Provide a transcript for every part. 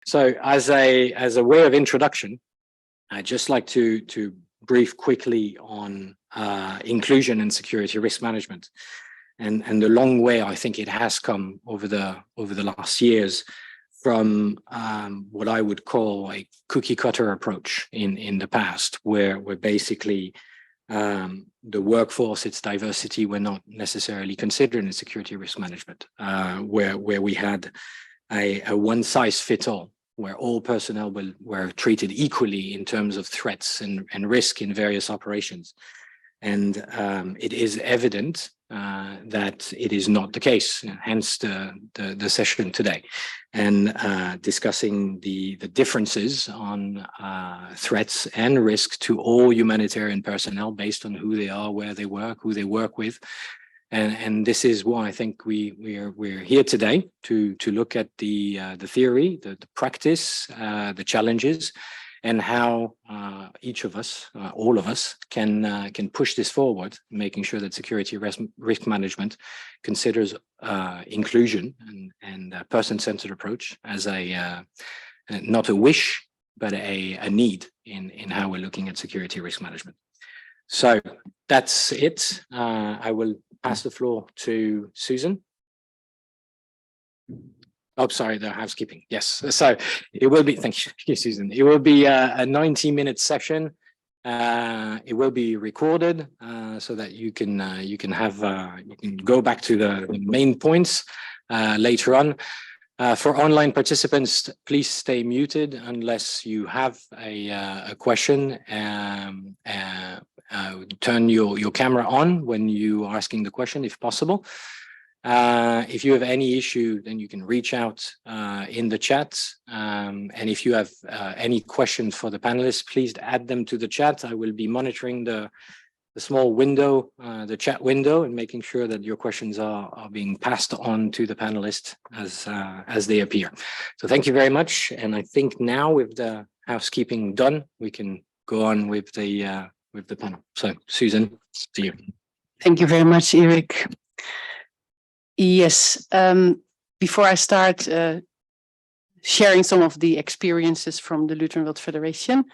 So as a way of introduction, I'd just like to brief quickly on inclusion and security risk management, and the long way I think it has come over the last years from what I would call a cookie cutter approach in the past, where basically the workforce, its diversity were not necessarily considered in security risk management, where we had a one size fits all, where all personnel were treated equally in terms of threats and risk in various operations. And it is evident that it is not the case, hence the session today, and discussing the differences on threats and risk to all humanitarian personnel based on who they are, where they work, who they work with. And this is why I think we're here today to look at the theory, the practice, the challenges, and how each of us, all of us, can push this forward, making sure that security risk management considers inclusion and a person-centered approach as not a wish, but a need in how we're looking at security risk management. So that's it. I will pass the floor to Susan. Oh, sorry, the housekeeping. Yes, so it will be, thank you, Susan. It will be a 90-minute session. It will be recorded so that you can go back to the main points later on. For online participants, please stay muted unless you have a question. Turn your camera on when you are asking the question, if possible. If you have any issue, then you can reach out in the chat. And if you have any questions for the panelists, please add them to the chat. I will be monitoring the small window, the chat window, and making sure that your questions are being passed on to the panelists as they appear. So thank you very much. And I think now with the housekeeping done, we can go on with the panel. So Susan, to you. Thank you very much, Eric. Yes, before I start sharing some of the experiences from the Lutheran World Federation,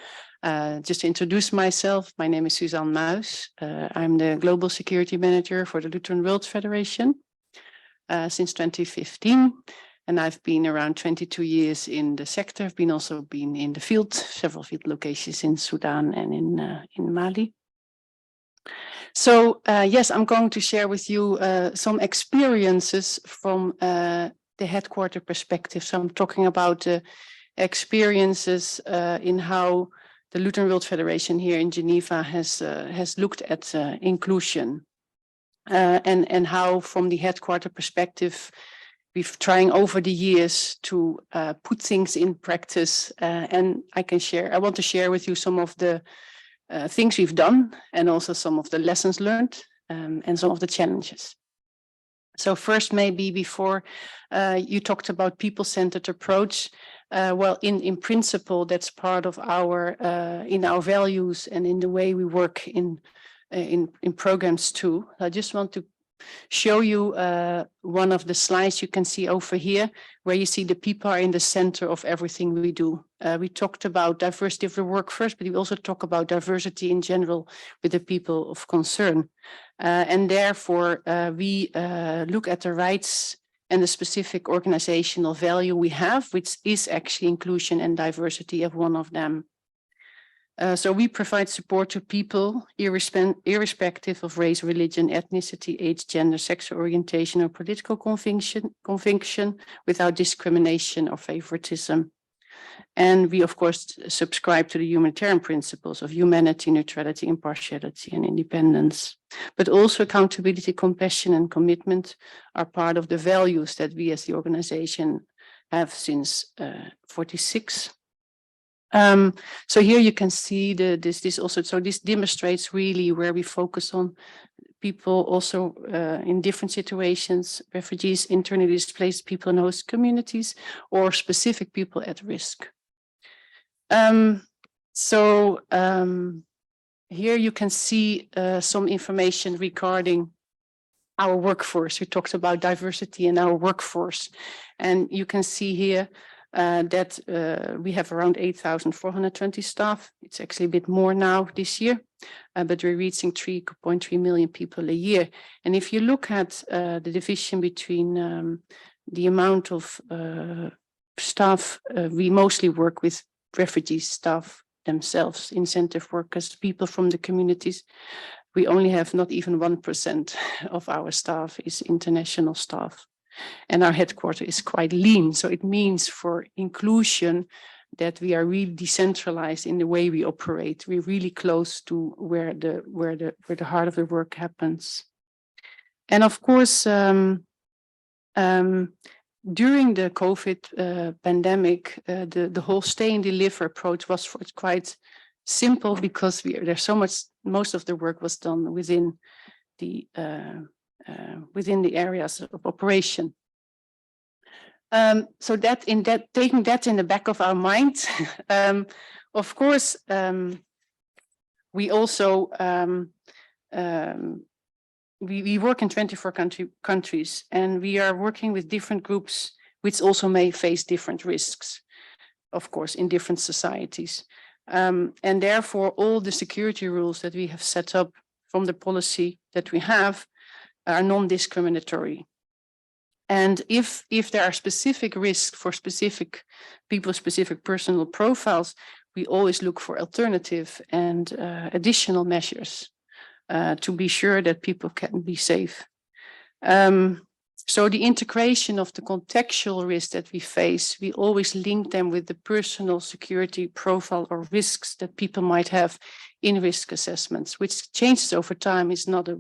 just to introduce myself, my name is Suzanne Muis. I'm the Global Security Manager for the Lutheran World Federation since 2015. And I've been around 22 years in the sector. I've also been in the field, several field locations in Sudan and in Mali. So yes, I'm going to share with you some experiences from the headquarter perspective. So I'm talking about experiences in how the Lutheran World Federation here in Geneva has looked at inclusion and how, from the headquarter perspective, we've trying over the years to put things in practice. And I want to share with you some of the things we've done, and also some of the lessons learned and some of the challenges. So first, maybe before you talked about people-centered approach, well, in principle, that's part of in our values and in the way we work in programs too. I just want to show you one of the slides you can see over here, where you see the people are in the center of everything we do. We talked about diversity of the workforce, but we also talk about diversity in general with the people of concern. And therefore, we look at the rights and the specific organizational value we have, which is actually inclusion and diversity of one of them. So we provide support to people irrespective of race, religion, ethnicity, age, gender, sexual orientation, or political conviction without discrimination or favoritism. And we, of course, subscribe to the humanitarian principles of humanity, neutrality, impartiality, and independence. But also accountability, compassion, and commitment are part of the values that we as the organization have since 1946. So here you can see this also. So this demonstrates really where we focus on people also in different situations, refugees, internally displaced people in host communities, or specific people at risk. Here you can see some information regarding our workforce. We talked about diversity in our workforce, and you can see here that we have around 8,420 staff. It's actually a bit more now this year, but we're reaching 3.3 million people a year. And if you look at the division between the amount of staff, we mostly work with refugee staff themselves, incentive workers, people from the communities. We only have not even 1% of our staff is international staff. And our headquarters is quite lean. So it means for inclusion that we are really decentralized in the way we operate. We're really close to where the heart of the work happens. And of course, during the COVID pandemic, the whole stay and deliver approach was quite simple because there's so much, most of the work was done within the areas of operation. So taking that in the back of our mind, of course, we also we work in 24 countries, and we are working with different groups, which also may face different risks, of course, in different societies. And therefore, all the security rules that we have set up from the policy that we have are non-discriminatory. And if there are specific risks for specific people, specific personal profiles, we always look for alternative and additional measures to be sure that people can be safe. So the integration of the contextual risks that we face, we always link them with the personal security profile or risks that people might have in risk assessments, which changes over time. Is not a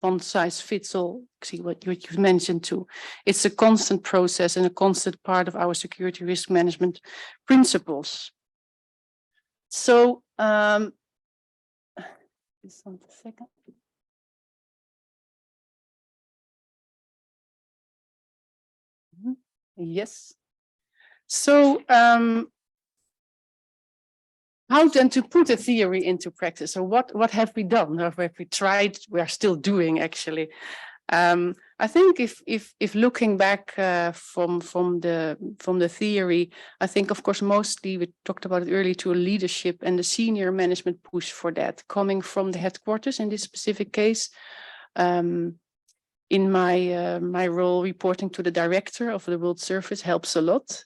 one size fits all. See what you mentioned too. It's a constant process and a constant part of our security risk management principles. So, just one second. Yes. So, how then to put a theory into practice? So what have we done? Or have we tried? We are still doing actually. I think if looking back from the theory, I think of course mostly we talked about it earlier to a leadership and the senior management push for that coming from the headquarters in this specific case. In my role, reporting to the director of the World Service helps a lot.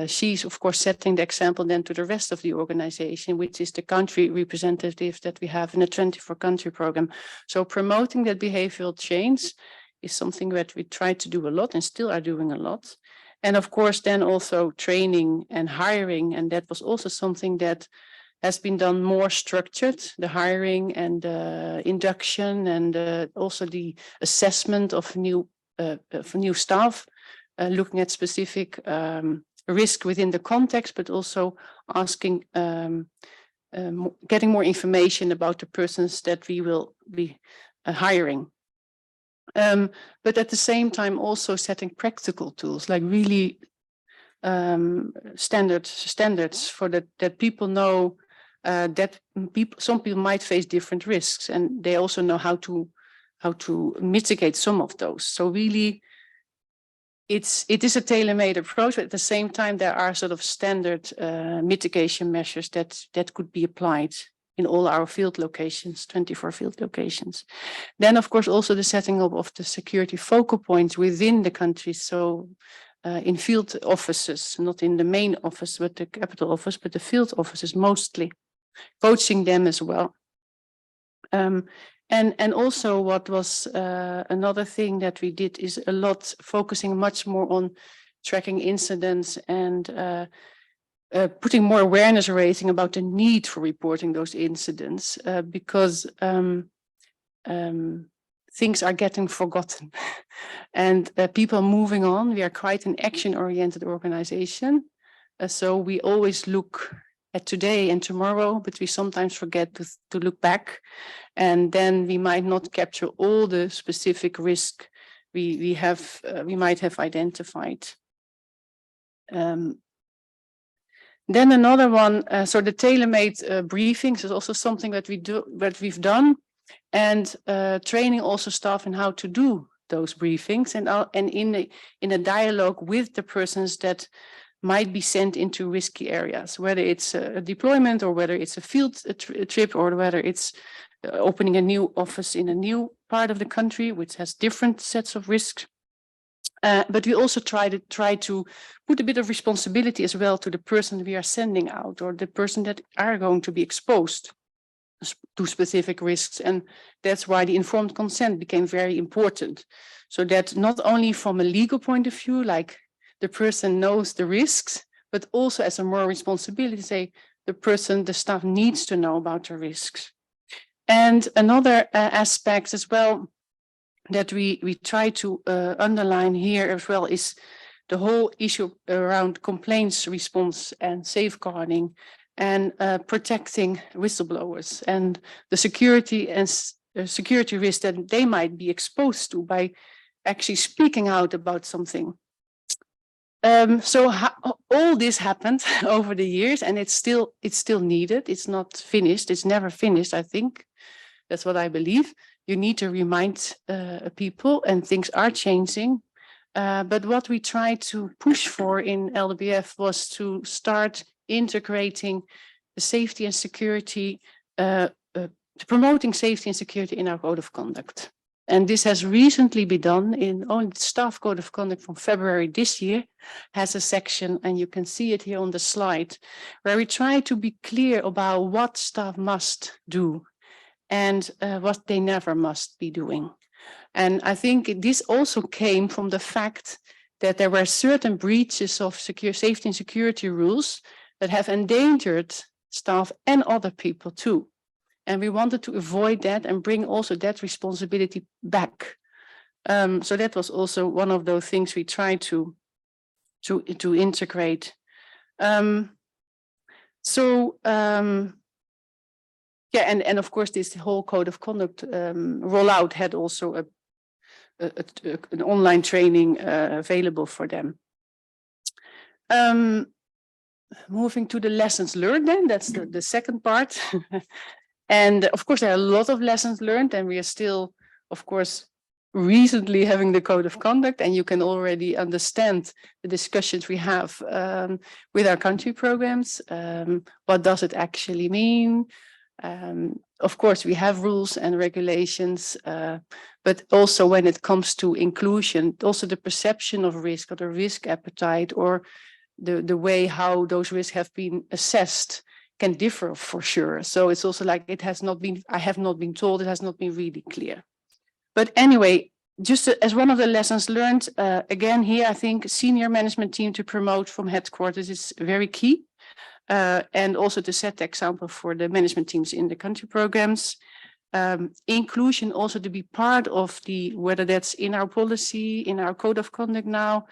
She's, of course, setting the example then to the rest of the organization, which is the country representative that we have in a 24-country program. So promoting that behavioral change is something that we try to do a lot and still are doing a lot. And of course, then also training and hiring. And that was also something that has been done more structured, the hiring and induction and also the assessment of new staff, looking at specific risk within the context, but also asking, getting more information about the persons that we will be hiring. But at the same time, also setting practical tools, like really standards for that people know that some people might face different risks, and they also know how to mitigate some of those. So really, it is a tailor-made approach, but at the same time, there are sort of standard mitigation measures that could be applied in all our field locations, 24 field locations. Then, of course, also the setting up of the security focal points within the country. So in field offices, not in the main office, but the capital office, but the field offices mostly, coaching them as well. And also what was another thing that we did is a lot focusing much more on tracking incidents and putting more awareness raising about the need for reporting those incidents because things are getting forgotten and people moving on. We are quite an action-oriented organization. So we always look at today and tomorrow, but we sometimes forget to look back. And then we might not capture all the specific risk we might have identified. Then another one, so the tailor-made briefings is also something that we've done, and training also staff in how to do those briefings, and in a dialogue with the persons that might be sent into risky areas, whether it's a deployment or whether it's a field trip or whether it's opening a new office in a new part of the country, which has different sets of risks. But we also try to put a bit of responsibility as well to the person we are sending out or the person that are going to be exposed to specific risks. And that's why the informed consent became very important. So that not only from a legal point of view, like the person knows the risks, but also as a moral responsibility, say the staff needs to know about the risks. And another aspect as well that we try to underline here as well is the whole issue around complaints response and safeguarding and protecting whistleblowers and the security and security risk that they might be exposed to by actually speaking out about something. So all this happened over the years, and it's still needed. It's not finished. It's never finished, I think. That's what I believe. You need to remind people, and things are changing. But what we tried to push for in LWF was to start integrating the safety and security, promoting safety and security in our code of conduct. And this has recently been done in only the staff code of conduct from February this year, has a section, and you can see it here on the slide, where we try to be clear about what staff must do and what they never must be doing. And I think this also came from the fact that there were certain breaches of safety and security rules that have endangered staff and other people too. And we wanted to avoid that and bring also that responsibility back. So that was also one of those things we tried to integrate. Yeah, and of course, this whole code of conduct rollout had also an online training available for them. Moving to the lessons learned then, that's the second part. And of course, there are a lot of lessons learned, and we are still, of course, recently having the code of conduct, and you can already understand the discussions we have with our country programs. What does it actually mean? Of course, we have rules and regulations, but also when it comes to inclusion, also the perception of risk or the risk appetite or the way how those risks have been assessed can differ for sure. So it's also like it has not been, I have not been told, it has not been really clear. But anyway, just as one of the lessons learned, again here, I think senior management team to promote from headquarters is very key. And also to set the example for the management teams in the country programs. Inclusion also to be part of whether that's in our policy, in our code of conduct now,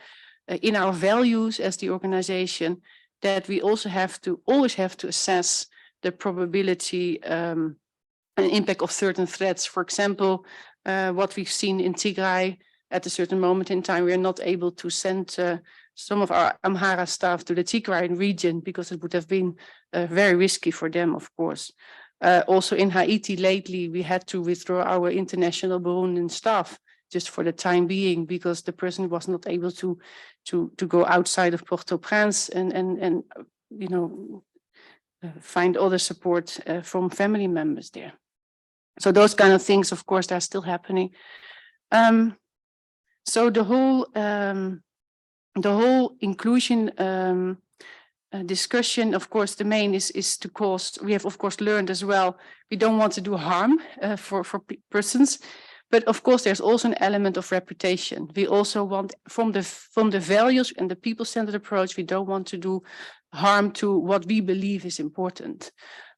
in our values as the organization, that we also always have to assess the probability and impact of certain threats. For example, what we've seen in Tigray at a certain moment in time, we are not able to send some of our Amhara staff to the Tigray region because it would have been very risky for them, of course. Also in Haiti lately, we had to withdraw our international Burundian staff just for the time being because the person was not able to go outside of Port-au-Prince and you know, find other support from family members there. So those kind of things, of course, are still happening. So the whole inclusion discussion, of course, the main is to cause, we have of course learned as well, we don't want to do harm for persons, but of course there's also an element of reputation. We also want, from the values and the people-centered approach, we don't want to do harm to what we believe is important.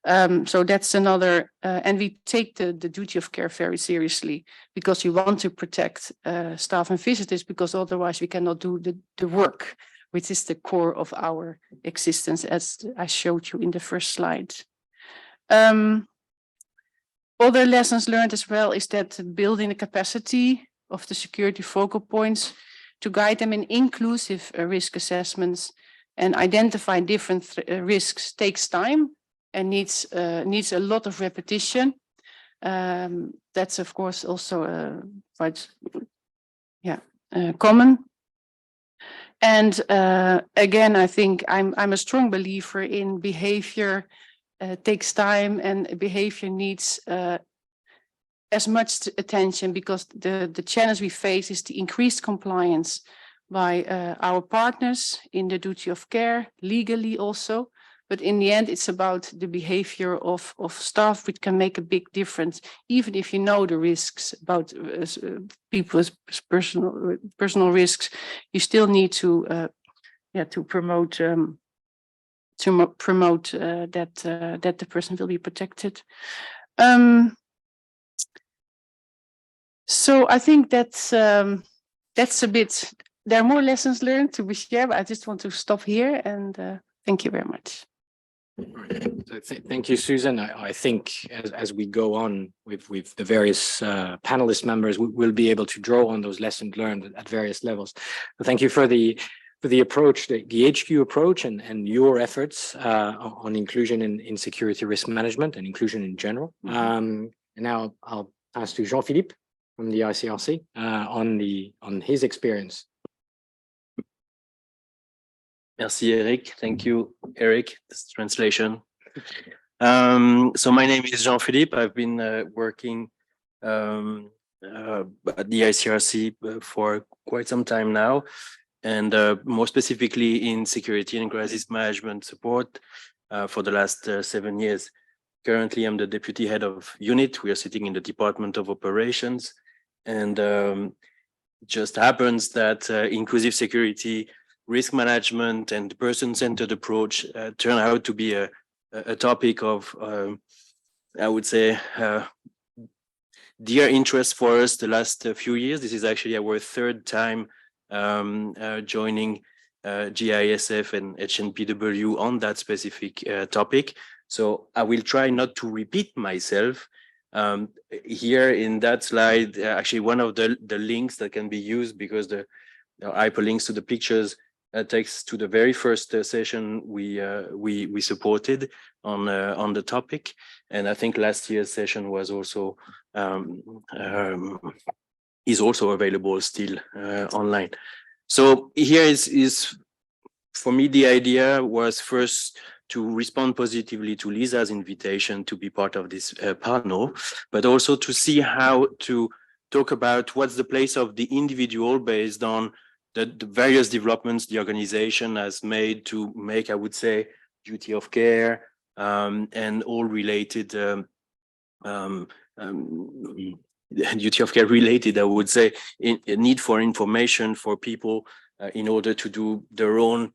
So that's another, and we take the duty of care very seriously because we want to protect staff and visitors, because otherwise we cannot do the work, which is the core of our existence, as I showed you in the first slide. Other lessons learned as well is that building the capacity of the security focal points to guide them in inclusive risk assessments and identify different risks takes time and needs a lot of repetition. That's of course also quite common. And again, I think I'm a strong believer in behavior takes time, and behavior needs as much attention, because the challenge we face is the increased compliance by our partners in the duty of care, legally also. But in the end, it's about the behavior of staff, which can make a big difference, even if you know the risks about people's personal risks. You still need to promote that the person will be protected. So I think that's a bit. There are more lessons learned to be shared, but I just want to stop here, and thank you very much. So thank you, Susan. I think as we go on with the various panelist members, we'll be able to draw on those lessons learned at various levels. But thank you for the approach, the HQ approach, and your efforts on inclusion in security risk management and inclusion in general. And now I'll pass to Jean-Philippe from the ICRC on his experience. Merci, Eric. Thank you, Eric. This translation. So my name is Jean-Philippe. I've been working at the ICRC for quite some time now, and more specifically in security and crisis management support for the last 7 years. Currently, I'm the deputy head of unit. We are sitting in the Department of Operations, and it just happens that inclusive security, risk management, and person-centered approach turn out to be a topic of, I would say, dear interest for us the last few years. This is actually our third time joining GISF and HNPW on that specific topic. So I will try not to repeat myself. Here in that slide, actually one of the links that can be used, because the hyperlinks to the pictures takes to the very first session we supported on the topic, and I think last year's session was also is also available still online. So here is for me, the idea was first to respond positively to Lisa's invitation to be part of this panel, but also to see how to talk about what's the place of the individual based on the various developments the organization has made to make, I would say, duty of care and all related duty of care related, I would say, a need for information for people in order to do their own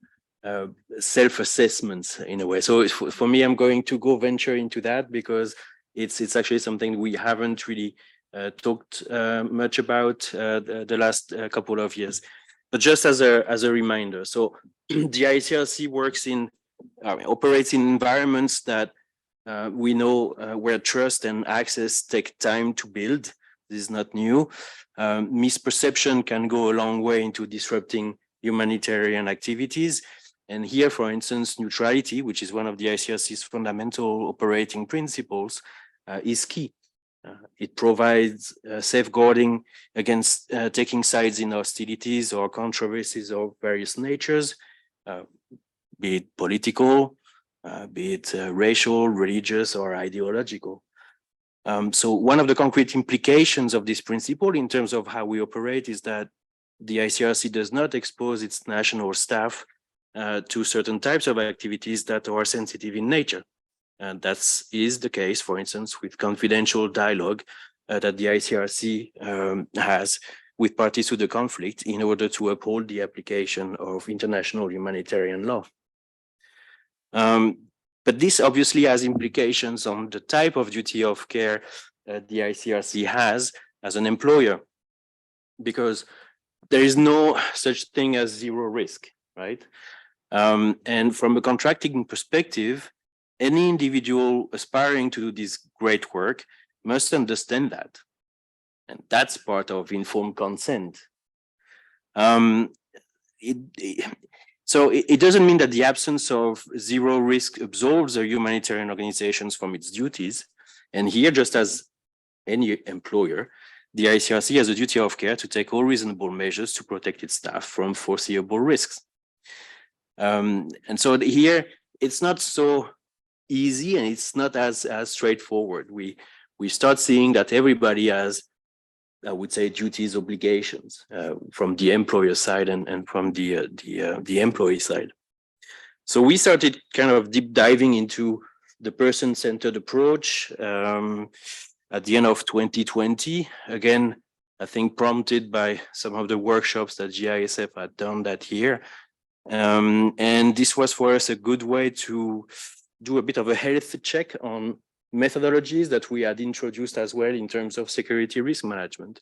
self-assessments in a way. So for me, I'm going to go venture into that because it's actually something we haven't really talked much about the last couple of years. But just as a reminder, so the ICRC works operates in environments that we know where trust and access take time to build. This is not new. Misperception can go a long way into disrupting humanitarian activities. And here, for instance, neutrality, which is one of the ICRC's fundamental operating principles, is key. It provides safeguarding against taking sides in hostilities or controversies of various natures, be it political, be it racial, religious, or ideological. So one of the concrete implications of this principle in terms of how we operate is that the ICRC does not expose its national staff to certain types of activities that are sensitive in nature. And that is the case, for instance, with confidential dialogue that the ICRC has with parties to the conflict in order to uphold the application of international humanitarian law. But this obviously has implications on the type of duty of care the ICRC has as an employer, because there is no such thing as zero risk, right? And from a contracting perspective, any individual aspiring to do this great work must understand that. And that's part of informed consent. So it doesn't mean that the absence of zero risk absolves the humanitarian organizations from its duties. And here, just as any employer, the ICRC has a duty of care to take all reasonable measures to protect its staff from foreseeable risks. And so here, it's not so easy and it's not as straightforward. We start seeing that everybody has, I would say, duties, obligations from the employer side and from the employee side. So we started kind of deep diving into the person-centered approach at the end of 2020. Again, I think prompted by some of the workshops that GISF had done that year. And this was for us a good way to do a bit of a health check on methodologies that we had introduced as well in terms of security risk management.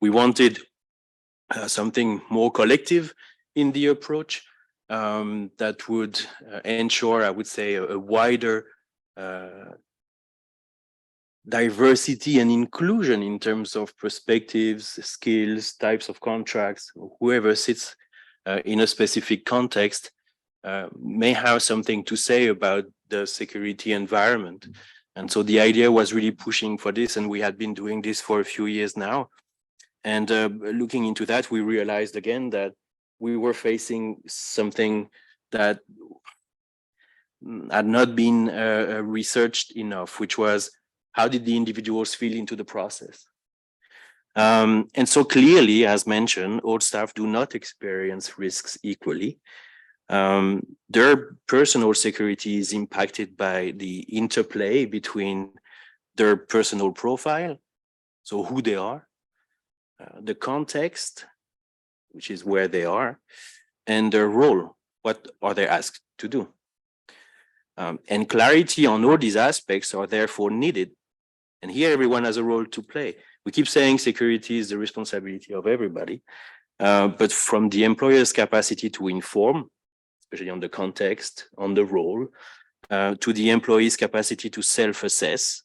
We wanted something more collective in the approach that would ensure, I would say, a wider diversity and inclusion in terms of perspectives, skills, types of contracts. Whoever sits in a specific context may have something to say about the security environment. And so the idea was really pushing for this, and we had been doing this for a few years now. And looking into that, we realized again that we were facing something that had not been researched enough, which was how did the individuals feel into the process? And so clearly, as mentioned, all staff do not experience risks equally. Their personal security is impacted by the interplay between their personal profile, so who they are, the context, which is where they are, and their role, what are they asked to do. And clarity on all these aspects are therefore needed. And here everyone has a role to play. We keep saying security is the responsibility of everybody, but from the employer's capacity to inform, especially on the context, on the role, to the employee's capacity to self-assess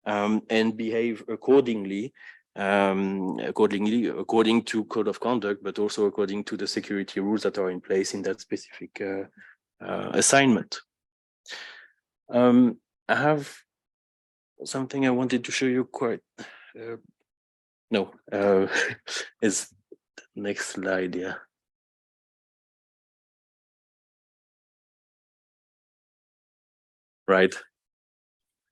and behave accordingly, according to code of conduct, but also according to the security rules that are in place in that specific assignment. I have something I wanted to show you quite. Is next slide, yeah. Right.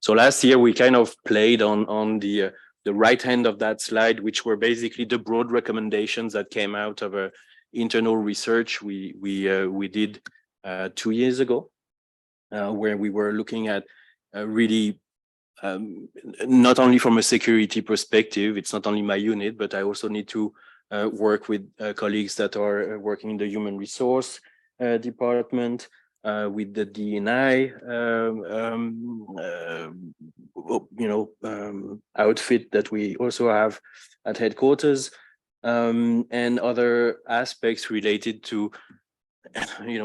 So last year we kind of played on the right hand of that slide, which were basically the broad recommendations that came out of a internal research we did 2 years ago, where we were looking at really not only from a security perspective, it's not only my unit, but I also need to work with colleagues that are working in the human resource department, with the D&I, outfit that we also have at headquarters, and other aspects related to,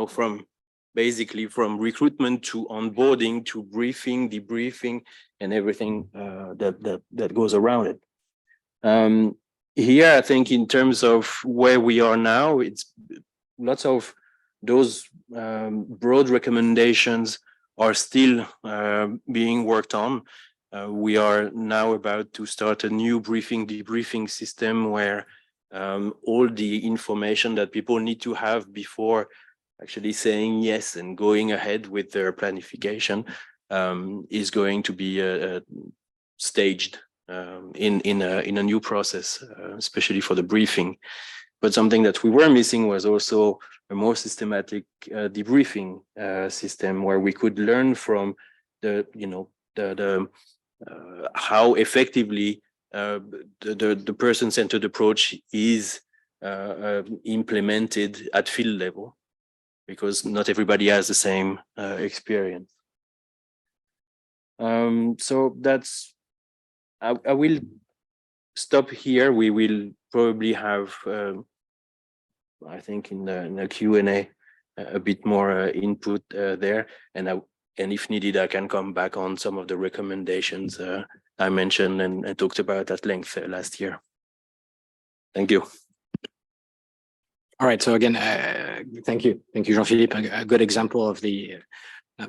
from basically from recruitment to onboarding to briefing, debriefing, and everything that goes around it. Here, I think in terms of where we are now, it's lots of those broad recommendations are still being worked on. We are now about to start a new briefing, debriefing system where all the information that people need to have before actually saying yes and going ahead with their planification is going to be staged in a new process, especially for the briefing. But something that we were missing was also a more systematic debriefing system where we could learn from the how effectively the person-centered approach is implemented at field level, because not everybody has the same experience. So that's, I will stop here. We will probably have, I think in the Q&A, a bit more input there. And if needed, I can come back on some of the recommendations I mentioned and talked about at length last year. Thank you. All right. So again, thank you, Jean-Philippe. A good example of the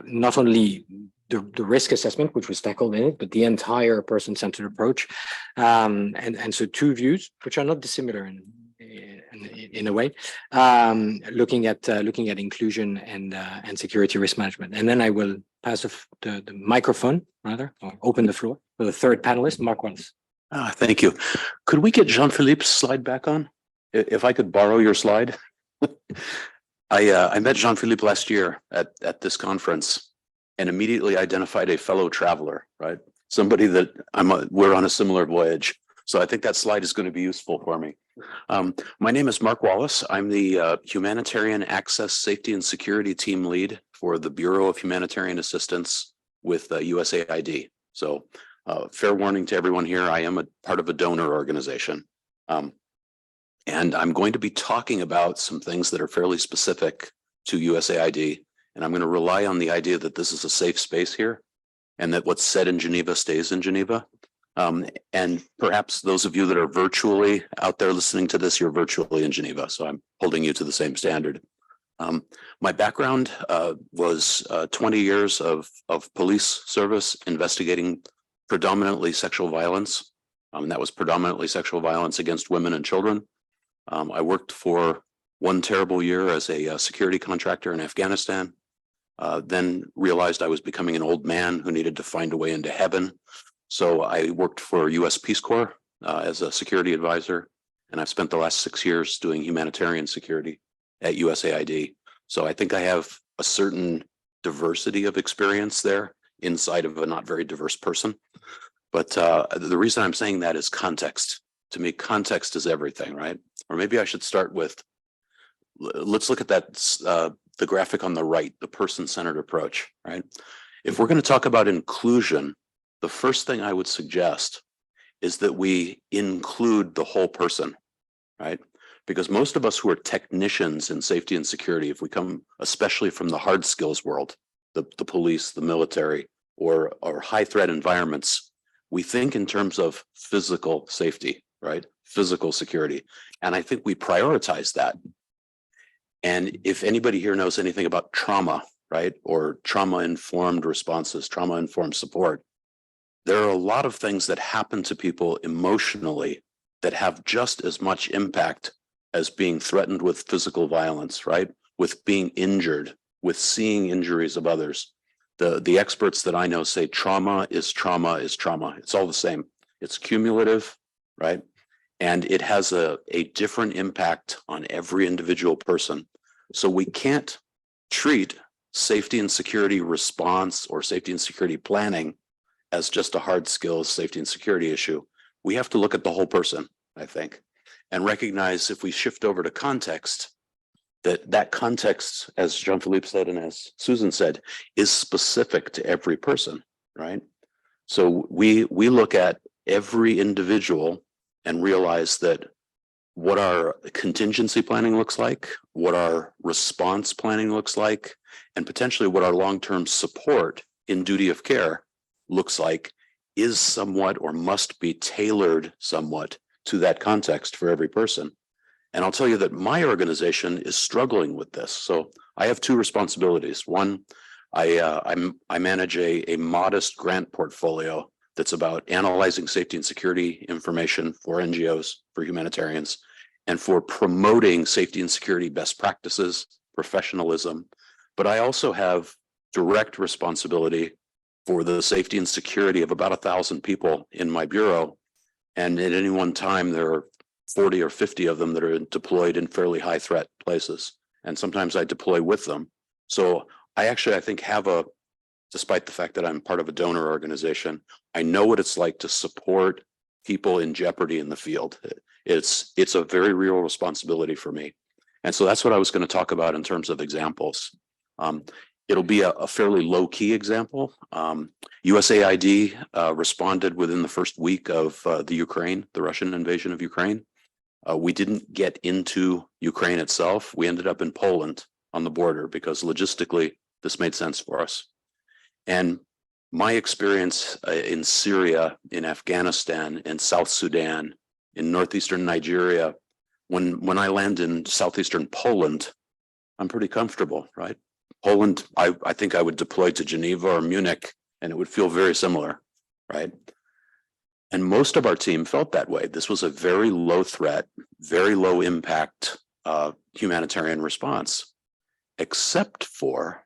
not only the risk assessment, which was tackled in it, but the entire person-centered approach. And so two views, which are not dissimilar in a way, looking at inclusion and security risk management. And then I will pass the microphone, rather, or open the floor for the third panelist, Mark Wallace. Thank you. Could we get Jean-Philippe's slide back on? If I could borrow your slide. I met Jean-Philippe last year at this conference and immediately identified a fellow traveler, right? Somebody that we're on a similar voyage. So I think that slide is going to be useful for me. My name is Mark Wallace. I'm the Humanitarian Access, Safety and Security Team Lead for the Bureau of Humanitarian Assistance with USAID. So fair warning to everyone here, I am a part of a donor organization. And I'm going to be talking about some things that are fairly specific to USAID. And I'm going to rely on the idea that this is a safe space here and that what's said in Geneva stays in Geneva. And perhaps those of you that are virtually out there listening to this, you're virtually in Geneva. So I'm holding you to the same standard. My background was 20 years of police service investigating predominantly sexual violence. And that was predominantly sexual violence against women and children. I worked for one terrible year as a security contractor in Afghanistan, then realized I was becoming an old man who needed to find a way into heaven. So I worked for US Peace Corps as a security advisor, and I've spent the last 6 years doing humanitarian security at USAID. So I think I have a certain diversity of experience there inside of a not very diverse person. But the reason I'm saying that is context. To me, context is everything, right? Or maybe I should start with, let's look at that, the graphic on the right, the person-centered approach, right? If we're going to talk about inclusion, the first thing I would suggest is that we include the whole person, right? Because most of us who are technicians in safety and security, if we come especially from the hard skills world, the police, the military, or high threat environments, we think in terms of physical safety, right? Physical security. And I think we prioritize that. And if anybody here knows anything about trauma, right? Or trauma-informed responses, trauma-informed support, there are a lot of things that happen to people emotionally that have just as much impact as being threatened with physical violence, right? With being injured, with seeing injuries of others. The experts that I know say trauma is trauma is trauma. It's all the same. It's cumulative, right? And it has a different impact on every individual person. So we can't treat safety and security response or safety and security planning as just a hard skills safety and security issue. We have to look at the whole person, I think, and recognize if we shift over to context, that context, as Jean-Philippe said and as Susan said, is specific to every person, right? So we look at every individual and realize that what our contingency planning looks like, what our response planning looks like, and potentially what our long-term support in duty of care looks like is somewhat or must be tailored somewhat to that context for every person. And I'll tell you that my organization is struggling with this. So I have two responsibilities. One, I manage a modest grant portfolio that's about analyzing safety and security information for NGOs, for humanitarians, and for promoting safety and security best practices, professionalism. But I also have direct responsibility for the safety and security of about 1,000 people in my bureau. And at any one time, there are 40 or 50 of them that are deployed in fairly high threat places. And sometimes I deploy with them. So I think have despite the fact that I'm part of a donor organization, I know what it's like to support people in jeopardy in the field. It's a very real responsibility for me. And so that's what I was going to talk about in terms of examples. It'll be a fairly low-key example. USAID responded within the first week of the Russian invasion of Ukraine. We didn't get into Ukraine itself. We ended up in Poland on the border because logistically this made sense for us. And my experience in Syria, in Afghanistan, in South Sudan, in northeastern Nigeria, when I land in southeastern Poland, I'm pretty comfortable, right? Poland, I think I would deploy to Geneva or Munich and it would feel very similar, right? And most of our team felt that way. This was a very low threat, very low impact humanitarian response, except for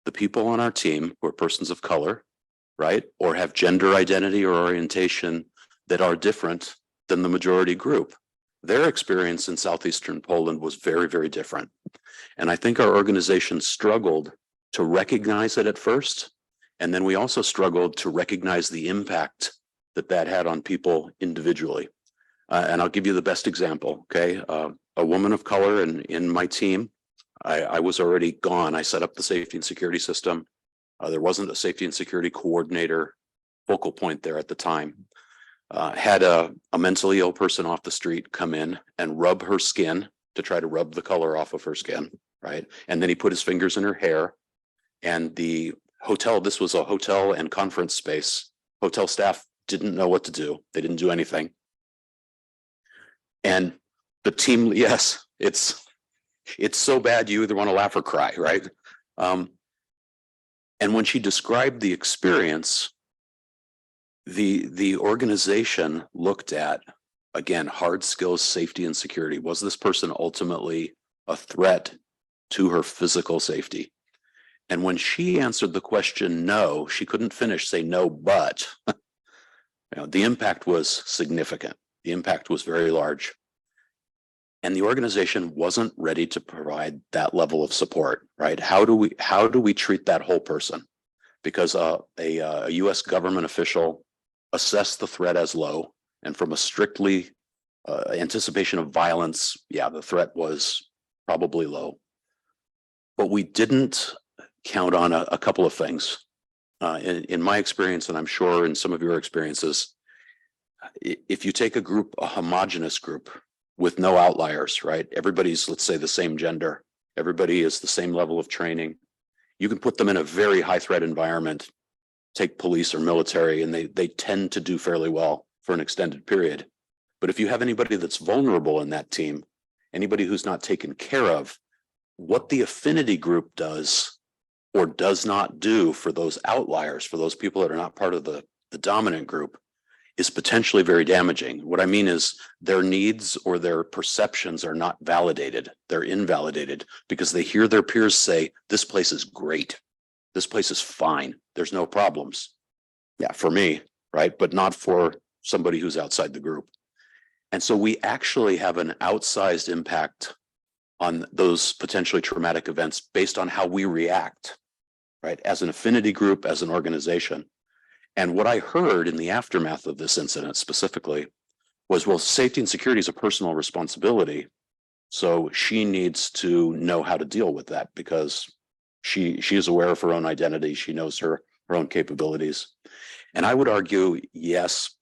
the people on our team who are persons of color, right? Or have gender identity or orientation that are different than the majority group. Their experience in southeastern Poland was very, very different. And I think our organization struggled to recognize it at first. And then we also struggled to recognize the impact that that had on people individually. And I'll give you the best example, okay? A woman of color in my team, I was already gone. I set up the safety and security system. There wasn't a safety and security coordinator focal point there at the time. Had a mentally ill person off the street come in and rub her skin to try to rub the color off of her skin, right? And then he put his fingers in her hair. And the hotel, this was a hotel and conference space. Hotel staff didn't know what to do. They didn't do anything. And the team, yes, it's so bad you either want to laugh or cry, right? And when she described the experience, the organization looked at, again, hard skills, safety, and security. Was this person ultimately a threat to her physical safety? And when she answered the question no, she couldn't finish, say no, but the impact was significant. The impact was very large. And the organization wasn't ready to provide that level of support, right? How do we treat that whole person? Because a US government official assessed the threat as low, and from a strictly anticipation of violence, yeah, the threat was probably low. But we didn't count on a couple of things. In my experience, and I'm sure in some of your experiences, if you take a group, a homogenous group with no outliers, right? Everybody's, let's say, the same gender. Everybody is the same level of training. You can put them in a very high threat environment, take police or military, and they tend to do fairly well for an extended period. But if you have anybody that's vulnerable in that team, anybody who's not taken care of, what the affinity group does or does not do for those outliers, for those people that are not part of the dominant group, is potentially very damaging. What I mean is their needs or their perceptions are not validated. They're invalidated because they hear their peers say, this place is great. This place is fine. There's no problems. Yeah, for me, right? But not for somebody who's outside the group. And so we actually have an outsized impact on those potentially traumatic events based on how we react, right? As an affinity group, as an organization. And what I heard in the aftermath of this incident specifically was, well, safety and security is a personal responsibility. So she needs to know how to deal with that because she is aware of her own identity. She knows her own capabilities. And I would argue, yes,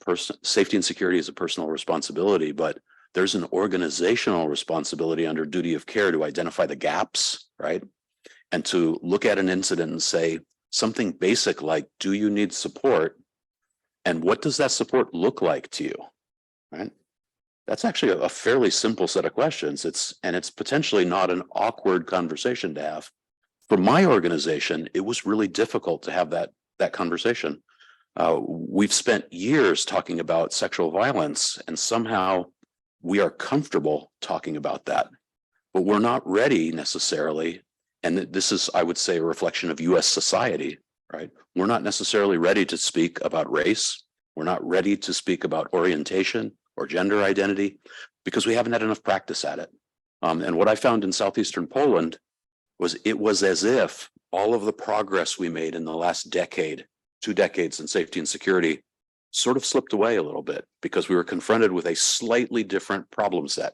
safety and security is a personal responsibility, but there's an organizational responsibility under duty of care to identify the gaps, right? And to look at an incident and say, something basic like, do you need support? And what does that support look like to you, right? That's actually a fairly simple set of questions. It's potentially not an awkward conversation to have. For my organization, it was really difficult to have that conversation. We've spent years talking about sexual violence, and somehow we are comfortable talking about that, but we're not ready necessarily. And this is, I would say, a reflection of US society, right? We're not necessarily ready to speak about race. We're not ready to speak about orientation or gender identity because we haven't had enough practice at it. And what I found in southeastern Poland was it was as if all of the progress we made in the last decade, 2 decades in safety and security sort of slipped away a little bit because we were confronted with a slightly different problem set,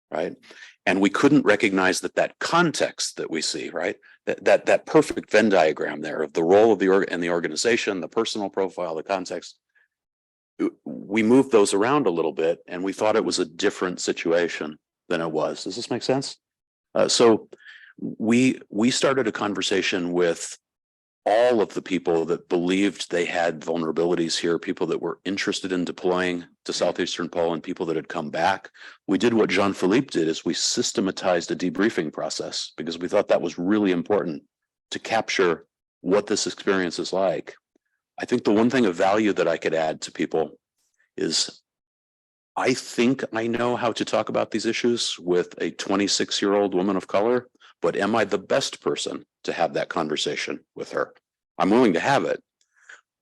right? And we couldn't recognize that context that we see, right? That perfect Venn diagram there of the role of the organization, the personal profile, the context. We moved those around a little bit and we thought it was a different situation than it was. Does this make sense? So we started a conversation with all of the people that believed they had vulnerabilities here, people that were interested in deploying to southeastern Poland, people that had come back. We did what Jean-Philippe did, is we systematized a debriefing process because we thought that was really important. to capture what this experience is like. I think the one thing of value that I could add to people is I think I know how to talk about these issues with a 26-year-old woman of color, but am I the best person to have that conversation with her? I'm willing to have it.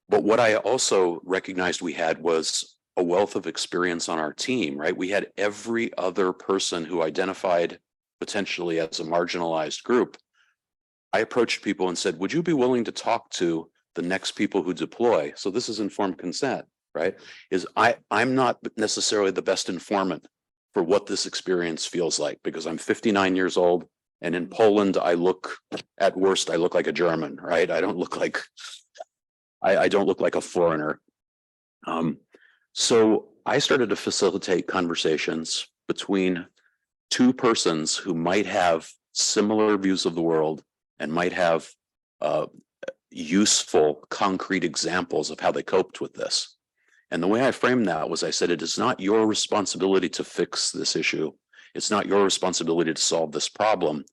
But what I also recognized we had was a wealth of experience on our team, right? We had every other person who identified potentially as a marginalized group. I approached people and said, would you be willing to talk to the next people who deploy? So this is informed consent, right? I'm not necessarily the best informant for what this experience feels like because I'm 59 years old. And in Poland, at worst, I look like a German, right? I don't look like a foreigner. So I started to facilitate conversations between two persons who might have similar views of the world and might have useful, concrete examples of how they coped with this. And the way I framed that was I said, it is not your responsibility to fix this issue. It's not your responsibility to solve this problem.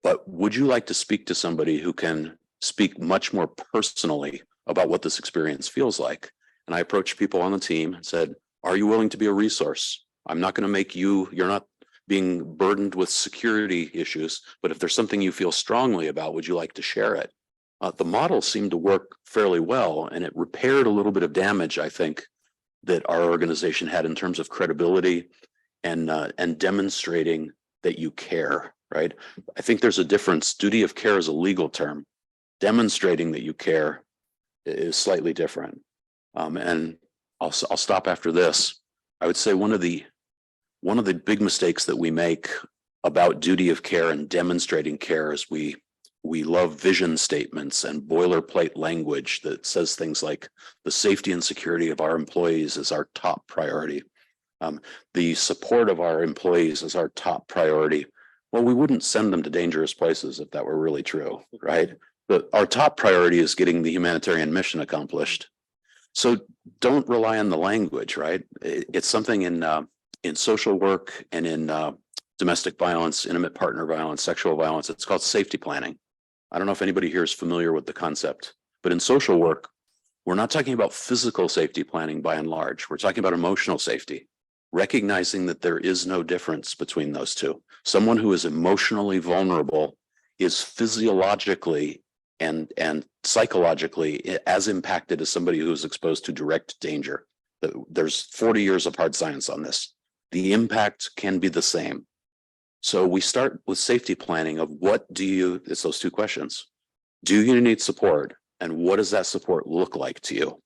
But would you like to speak to somebody who can speak much more personally about what this experience feels like? And I approached people on the team and said, are you willing to be a resource? I'm not going to make you're not being burdened with security issues, but if there's something you feel strongly about, would you like to share it? The model seemed to work fairly well, and it repaired a little bit of damage, I think, that our organization had in terms of credibility and demonstrating that you care, right? I think there's a difference. Duty of care is a legal term. Demonstrating that you care is slightly different. And I'll stop after this. I would say one of the big mistakes that we make about duty of care and demonstrating care is we love vision statements and boilerplate language that says things like the safety and security of our employees is our top priority. The support of our employees is our top priority. Well, we wouldn't send them to dangerous places if that were really true, right? But our top priority is getting the humanitarian mission accomplished. So don't rely on the language, right? It's something in social work and in domestic violence, intimate partner violence, sexual violence. It's called safety planning. I don't know if anybody here is familiar with the concept, but in social work, we're not talking about physical safety planning by and large. We're talking about emotional safety, recognizing that there is no difference between those two. Someone who is emotionally vulnerable is physiologically and psychologically as impacted as somebody who is exposed to direct danger. There's 40 years of hard science on this. The impact can be the same. So we start with safety planning of it's those two questions. Do you need support? And what does that support look like to you?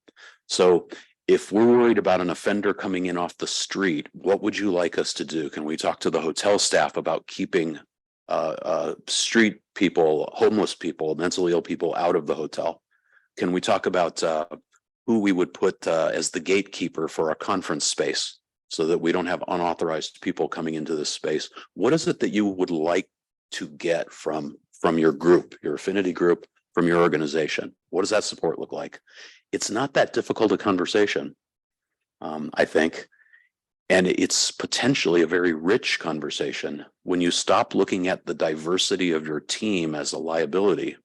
So if we're worried about an offender coming in off the street, what would you like us to do? Can we talk to the hotel staff about keeping street people, homeless people, mentally ill people out of the hotel? Can we talk about who we would put as the gatekeeper for our conference space so that we don't have unauthorized people coming into this space? What is it that you would like to get from your group, your affinity group, from your organization? What does that support look like? It's not that difficult a conversation, I think. And it's potentially a very rich conversation when you stop looking at the diversity of your team as a liability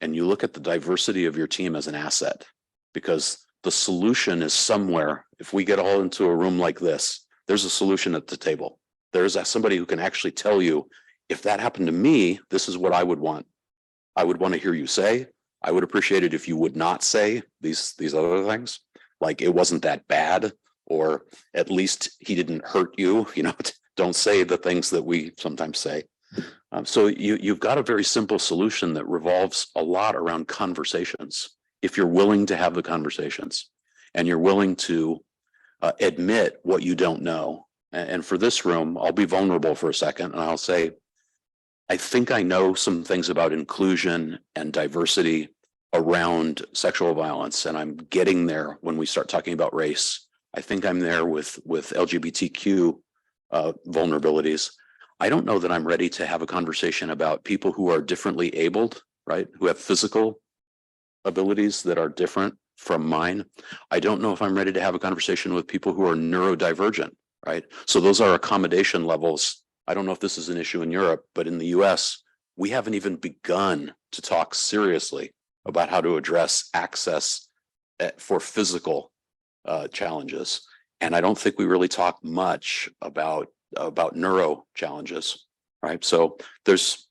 and you look at the diversity of your team as an asset, because the solution is somewhere. If we get all into a room like this, there's a solution at the table. There's somebody who can actually tell you, if that happened to me, this is what I would want. I would want to hear you say. I would appreciate it if you would not say these other things, like it wasn't that bad, or at least he didn't hurt you. Don't say the things that we sometimes say. So you've got a very simple solution that revolves a lot around conversations. If you're willing to have the conversations and you're willing to admit what you don't know. And for this room, I'll be vulnerable for a second and I'll say, I think I know some things about inclusion and diversity around sexual violence, and I'm getting there when we start talking about race. I think I'm there with LGBTQ vulnerabilities. I don't know that I'm ready to have a conversation about people who are differently abled, right? Who have physical abilities that are different from mine. I don't know if I'm ready to have a conversation with people who are neurodivergent, right? So those are accommodation levels. I don't know if this is an issue in Europe, but in the US, we haven't even begun to talk seriously about how to address access for physical challenges. And I don't think we really talk much about neuro challenges, right? So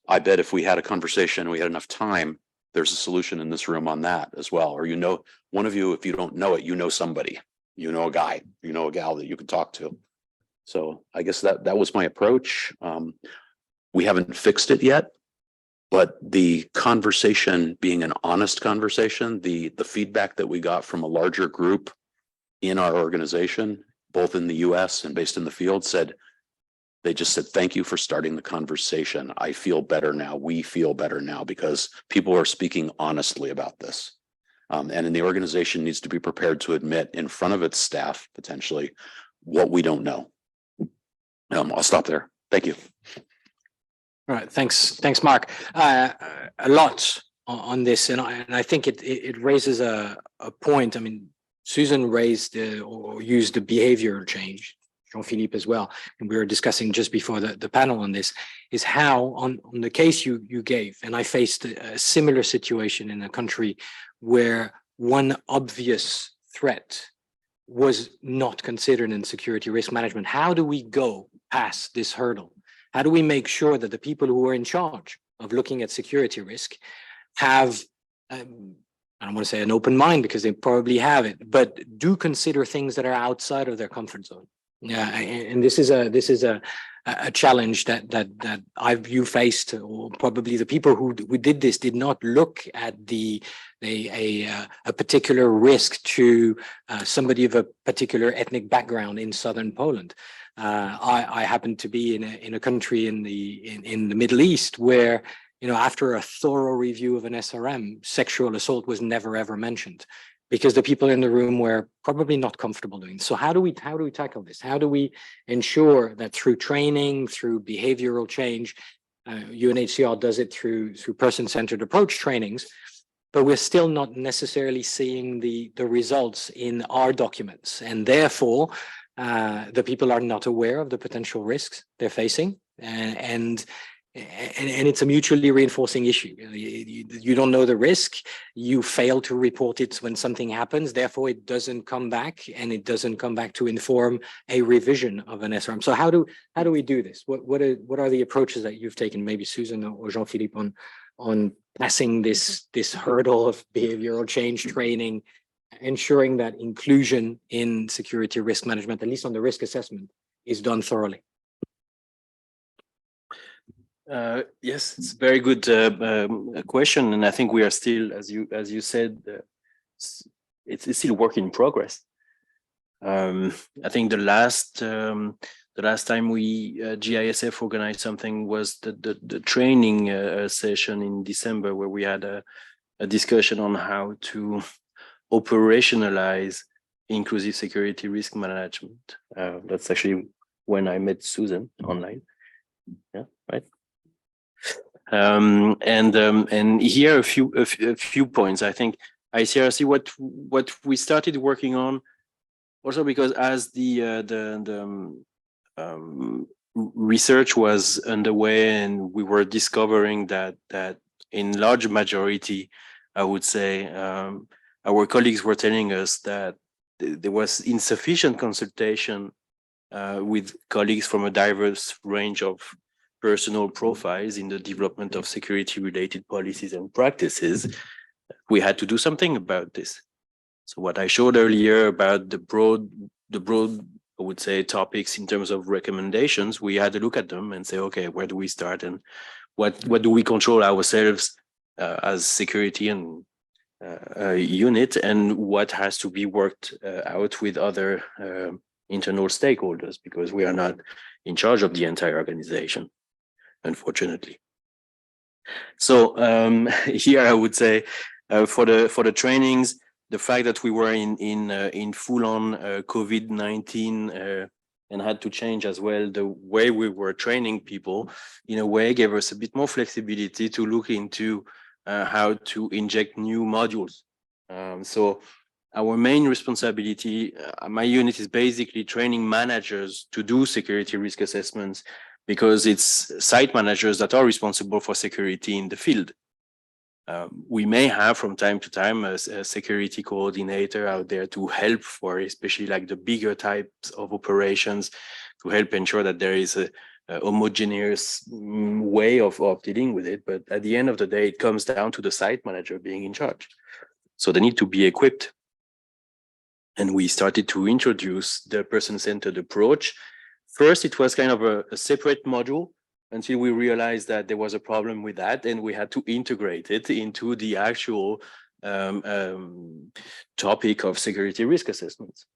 I bet if we had a conversation, we had enough time, there's a solution in this room on that as well. Or, one of you, if you don't know it, you know somebody, you know a guy, you know a gal that you can talk to. So I guess that was my approach. We haven't fixed it yet, but the conversation being an honest conversation, the feedback that we got from a larger group in our organization, both in the US and based in the field, they just said, thank you for starting the conversation. I feel better now. We feel better now because people are speaking honestly about this. And the organization needs to be prepared to admit in front of its staff, potentially, what we don't know. I'll stop there. Thank you. All right, thanks, Mark. A lot on this, and I think it raises a point. I mean, Susan raised or used the behavioral change, Jean-Philippe as well, and we were discussing just before the panel on this, is how on the case you gave, and I faced a similar situation in a country where one obvious threat was not considered in security risk management. How do we go past this hurdle? How do we make sure that the people who are in charge of looking at security risk have, I don't want to say an open mind because they probably have it, but do consider things that are outside of their comfort zone? Yeah, and this is a challenge that you faced, or probably the people who did this did not look at a particular risk to somebody of a particular ethnic background in southern Poland. I happen to be in a country in the Middle East where, after a thorough review of an SRM, sexual assault was never ever mentioned, because the people in the room were probably not comfortable doing it. So how do we tackle this? How do we ensure that through training, through behavioral change, UNHCR does it through person-centered approach trainings, but we're still not necessarily seeing the results in our documents, and therefore the people are not aware of the potential risks they're facing, and it's a mutually reinforcing issue. You don't know the risk, you fail to report it when something happens, therefore it doesn't come back, and it doesn't come back to inform a revision of an SRM. So how do we do this? What are the approaches that you've taken, maybe Susan or Jean-Philippe, on passing this hurdle of behavioral change training, ensuring that inclusion in security risk management, at least on the risk assessment, is done thoroughly? Yes, it's a very good question, and I think we are still, as you said, it's still work in progress. I think the last time we GISF organized something was the training session in December, where we had a discussion on how to operationalize inclusive security risk management. That's actually when I met Susan online. Yeah, right. And here a few points. I think ICRC, what we started working on, also because as the research was underway and we were discovering that in large majority, I would say, our colleagues were telling us that there was insufficient consultation with colleagues from a diverse range of personal profiles in the development of security-related policies and practices. We had to do something about this. So what I showed earlier about the broad, I would say, topics in terms of recommendations, we had to look at them and say, okay, where do we start, and what do we control ourselves as security and unit, and what has to be worked out with other internal stakeholders, because we are not in charge of the entire organization, unfortunately. So here I would say for the trainings, the fact that we were in full-on COVID-19 and had to change as well the way we were training people, in a way gave us a bit more flexibility to look into how to inject new modules. So our main responsibility, my unit, is basically training managers to do security risk assessments, because it's site managers that are responsible for security in the field. We may have from time to time a security coordinator out there to help for especially like the bigger types of operations, to help ensure that there is a homogeneous way of dealing with it. But at the end of the day, it comes down to the site manager being in charge. So they need to be equipped. And we started to introduce the person-centered approach. First, it was kind of a separate module until we realized that there was a problem with that, and we had to integrate it into the actual topic of security risk assessments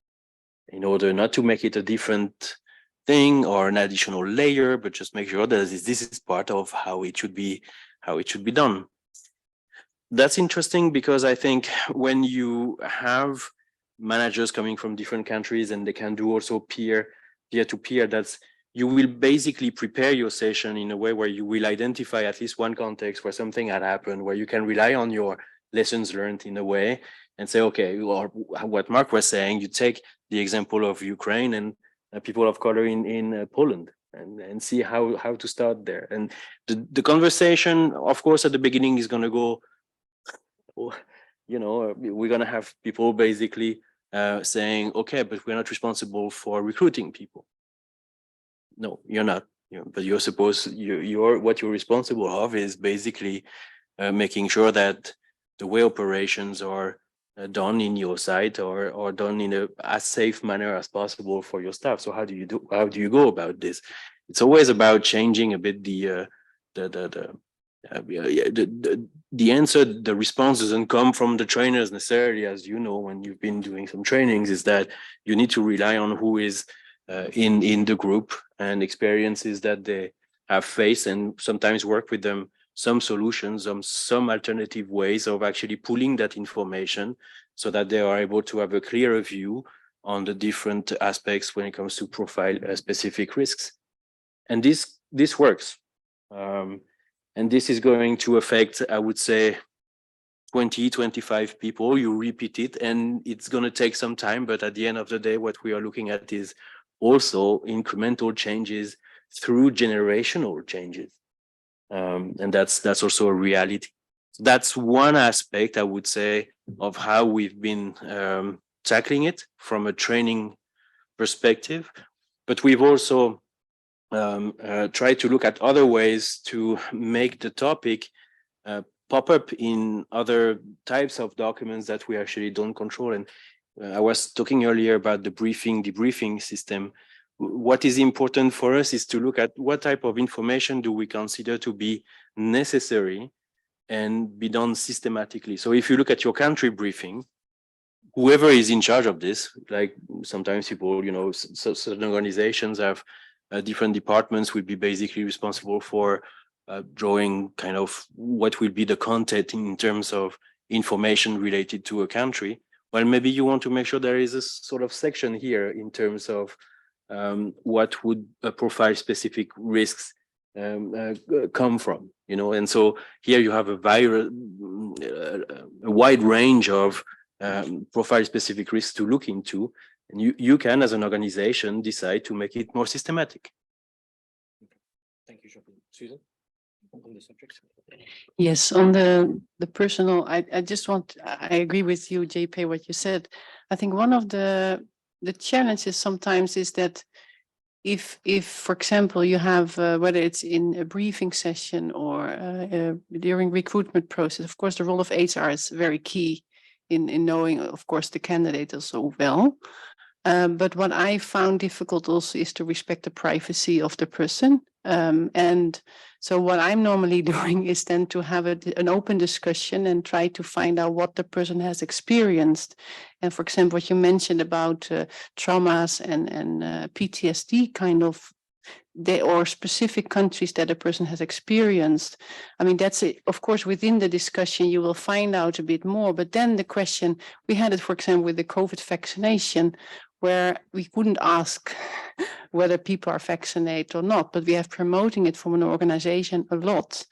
in order not to make it a different thing or an additional layer, but just make sure that this is part of how it should be done. That's interesting because I think when you have managers coming from different countries and they can do also peer-to-peer, that's you will basically prepare your session in a way where you will identify at least one context where something had happened, where you can rely on your lessons learned in a way and say, okay, or what Mark was saying, you take the example of Ukraine and people of color in Poland and see how to start there. And the conversation, of course, at the beginning is going to go, we're going to have people basically saying, okay, but we're not responsible for recruiting people. No, you're not. But you're supposed, what you're responsible of is basically making sure that the way operations are done in your site or done in a as safe manner as possible for your staff. So how do you go about this? It's always about changing a bit the answer. The response doesn't come from the trainers necessarily, as you know, when you've been doing some trainings, is that you need to rely on who is in the group and experiences that they have faced, and sometimes work with them some solutions, some alternative ways of actually pulling that information so that they are able to have a clearer view on the different aspects when it comes to profile specific risks. And this works. And this is going to affect, I would say, 20, 25 people. You repeat it and it's going to take some time, but at the end of the day, what we are looking at is also incremental changes through generational changes. And that's also a reality. That's one aspect, I would say, of how we've been tackling it from a training perspective. But we've also tried to look at other ways to make the topic pop up in other types of documents that we actually don't control. And I was talking earlier about the debriefing system. What is important for us is to look at what type of information do we consider to be necessary and be done systematically. So if you look at your country briefing, whoever is in charge of this, like sometimes people, certain organizations have different departments will be basically responsible for drawing kind of what will be the content in terms of information related to a country. Well, maybe you want to make sure there is a sort of section here in terms of what would profile specific risks come from, and so here you have a wide range of profile specific risks to look into, and you can, as an organization, decide to make it more systematic. Thank you, Jean-Philippe. Susan, on the subject. Yes, on the personal, I agree with you, JP, what you said. I think one of the challenges sometimes is that if for example, you have, whether it's in a briefing session or during recruitment process, of course, the role of HR is very key in knowing, of course, the candidate also well. But what I found difficult also is to respect the privacy of the person. And so what I'm normally doing is then to have an open discussion and try to find out what the person has experienced. And for example, what you mentioned about traumas and PTSD kind of, or specific countries that a person has experienced. I mean, that's it. Of course, within the discussion, you will find out a bit more. But then the question, we had it, for example, with the COVID vaccination, where we couldn't ask whether people are vaccinated or not, but we have promoting it from an organization a lot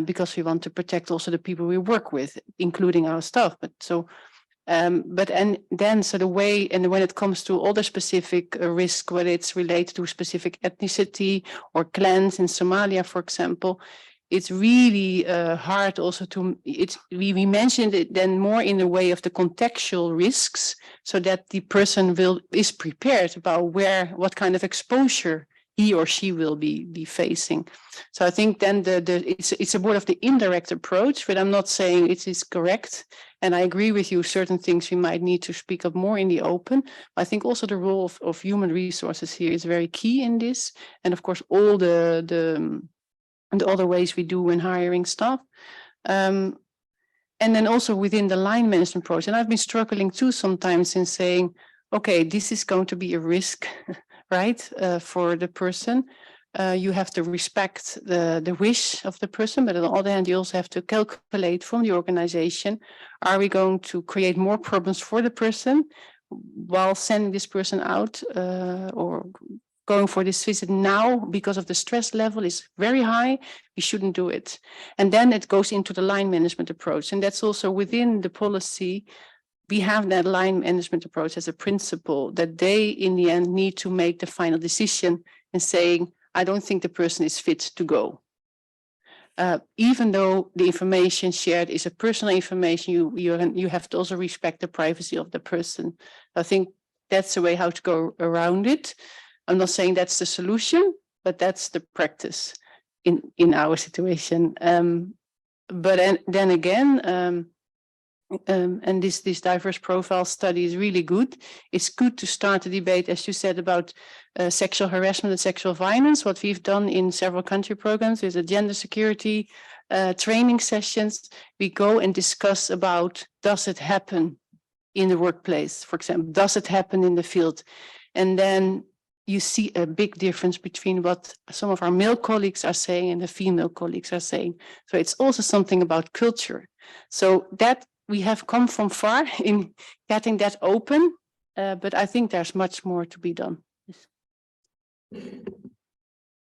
because we want to protect also the people we work with, including our staff. But so So the way, and when it comes to other specific risk, whether it's related to specific ethnicity or clans in Somalia, for example, it's really hard also to, we mentioned it then more in the way of the contextual risks, so that the person is prepared about what kind of exposure he or she will be facing. So I think then it's a more of the indirect approach, but I'm not saying it is correct. And I agree with you, certain things we might need to speak up more in the open. I think also the role of human resources here is very key in this. And of course, all the other ways we do when hiring staff. And then also within the line management process, and I've been struggling too sometimes in saying, okay, this is going to be a risk, right, for the person. You have to respect the wish of the person, but on the other hand, you also have to calculate from the organization, are we going to create more problems for the person while sending this person out or going for this visit now because of the stress level is very high, we shouldn't do it. And then it goes into the line management approach. And that's also within the policy. We have that line management approach as a principle that they in the end need to make the final decision and saying, I don't think the person is fit to go. Even though the information shared is a personal information, you have to also respect the privacy of the person. I think that's the way how to go around it. I'm not saying that's the solution, but that's the practice in our situation. But then again, and this diverse profile study is really good. It's good to start a debate, as you said, about sexual harassment and sexual violence. What we've done in several country programs is a gender security training sessions. We go and discuss about, does it happen in the workplace, for example? Does it happen in the field? And then you see a big difference between what some of our male colleagues are saying and the female colleagues are saying. So it's also something about culture. So that we have come from far in getting that open, but I think there's much more to be done.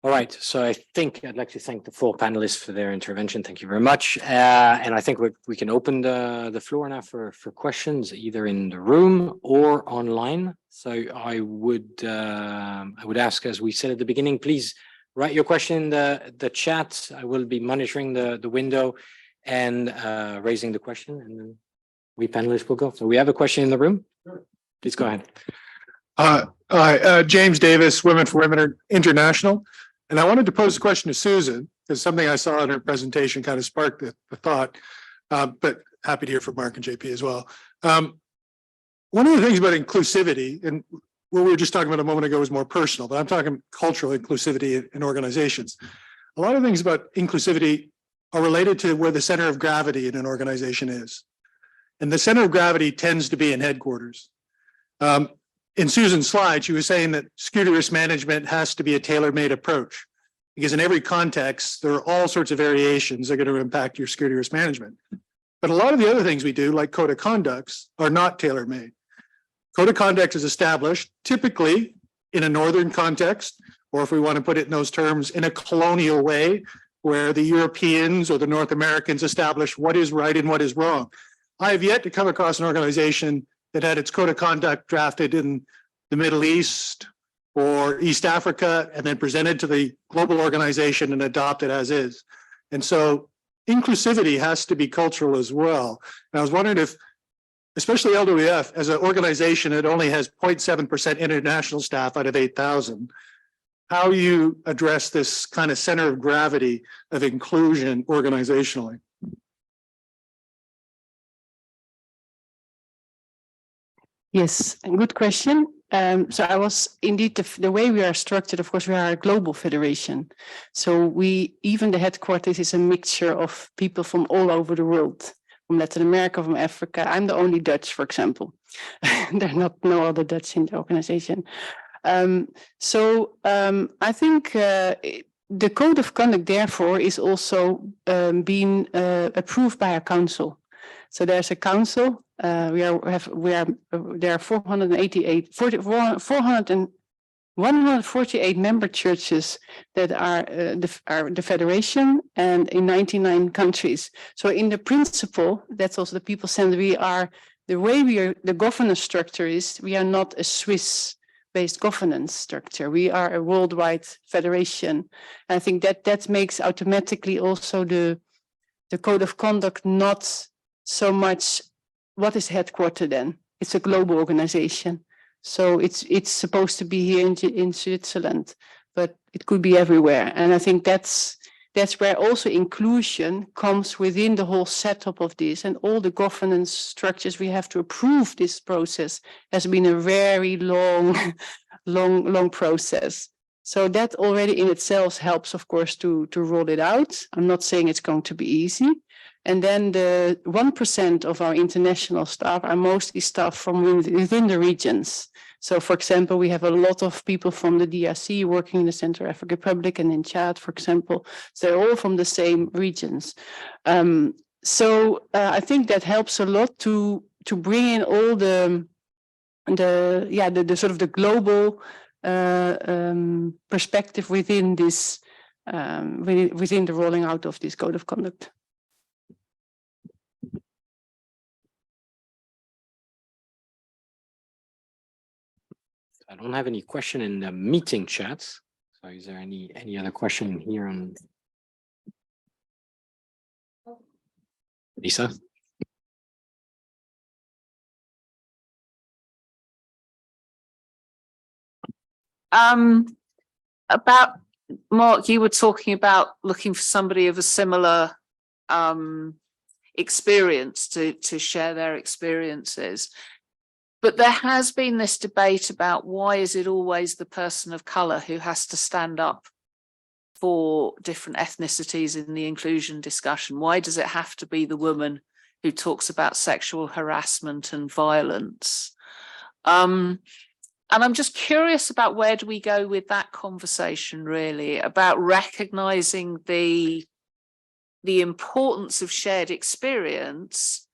All right, so I think I'd like to thank the four panelists for their intervention. Thank you very much. And I think we can open the floor now for questions, either in the room or online. So I would ask, as we said at the beginning, please write your question in the chat. I will be monitoring the window and raising the question, and then we panelists will go. So we have a question in the room. Sure. Please go ahead. Hi, James Davis, Women for Women International. And I wanted to pose a question to Susan, because something I saw in her presentation kind of sparked the thought, but happy to hear from Mark and JP as well. One of the things about inclusivity, and what we were just talking about a moment ago was more personal, but I'm talking cultural inclusivity in organizations. A lot of things about inclusivity are related to where the center of gravity in an organization is. And the center of gravity tends to be in headquarters. In Susan's slide, she was saying that security risk management has to be a tailor-made approach, because in every context, there are all sorts of variations that are going to impact your security risk management. But a lot of the other things we do, like code of conducts, are not tailor-made. Code of conduct is established typically in a northern context, or if we want to put it in those terms, in a colonial way, where the Europeans or the North Americans establish what is right and what is wrong. I have yet to come across an organization that had its code of conduct drafted in the Middle East or East Africa and then presented to the global organization and adopted as is. And so inclusivity has to be cultural as well. And I was wondering if, especially LWF, as an organization that only has 0.7% international staff out of 8,000, how you address this kind of center of gravity of inclusion organizationally. Yes, good question. So I was indeed the way we are structured. Of course, we are a global federation. So even the headquarters is a mixture of people from all over the world, from Latin America, from Africa. I'm the only Dutch, for example. There are no other Dutch in the organization. I think the code of conduct, therefore, is also being approved by our council. So there's a council. There are 148 member churches that are the federation, and in 99 countries. So in the principle, that's also the people said we are the way the governance structure is, we are not a Swiss-based governance structure. We are a worldwide federation. And I think that makes automatically also the code of conduct not so much what is headquartered then. It's a global organization. So it's supposed to be here in Switzerland, but it could be everywhere. And I think that's where also inclusion comes within the whole setup of this, and all the governance structures we have to approve this process has been a very long process. So that already in itself helps, of course, to roll it out. I'm not saying it's going to be easy. And then the 1% of our international staff are mostly staff from within the regions. So, for example, we have a lot of people from the DRC working in the Central African Republic and in Chad, for example. So they're all from the same regions. I think that helps a lot to bring in all the sort of the global perspective within this within the rolling out of this code of conduct. I don't have any question in the meeting chat. So is there any other question here on Lisa? About Mark, you were talking about looking for somebody of a similar experience to share their experiences. But there has been this debate about why is it always the person of color who has to stand up for different ethnicities in the inclusion discussion? Why does it have to be the woman who talks about sexual harassment and violence? And I'm just curious about where do we go with that conversation, really, about recognizing the importance of shared experience,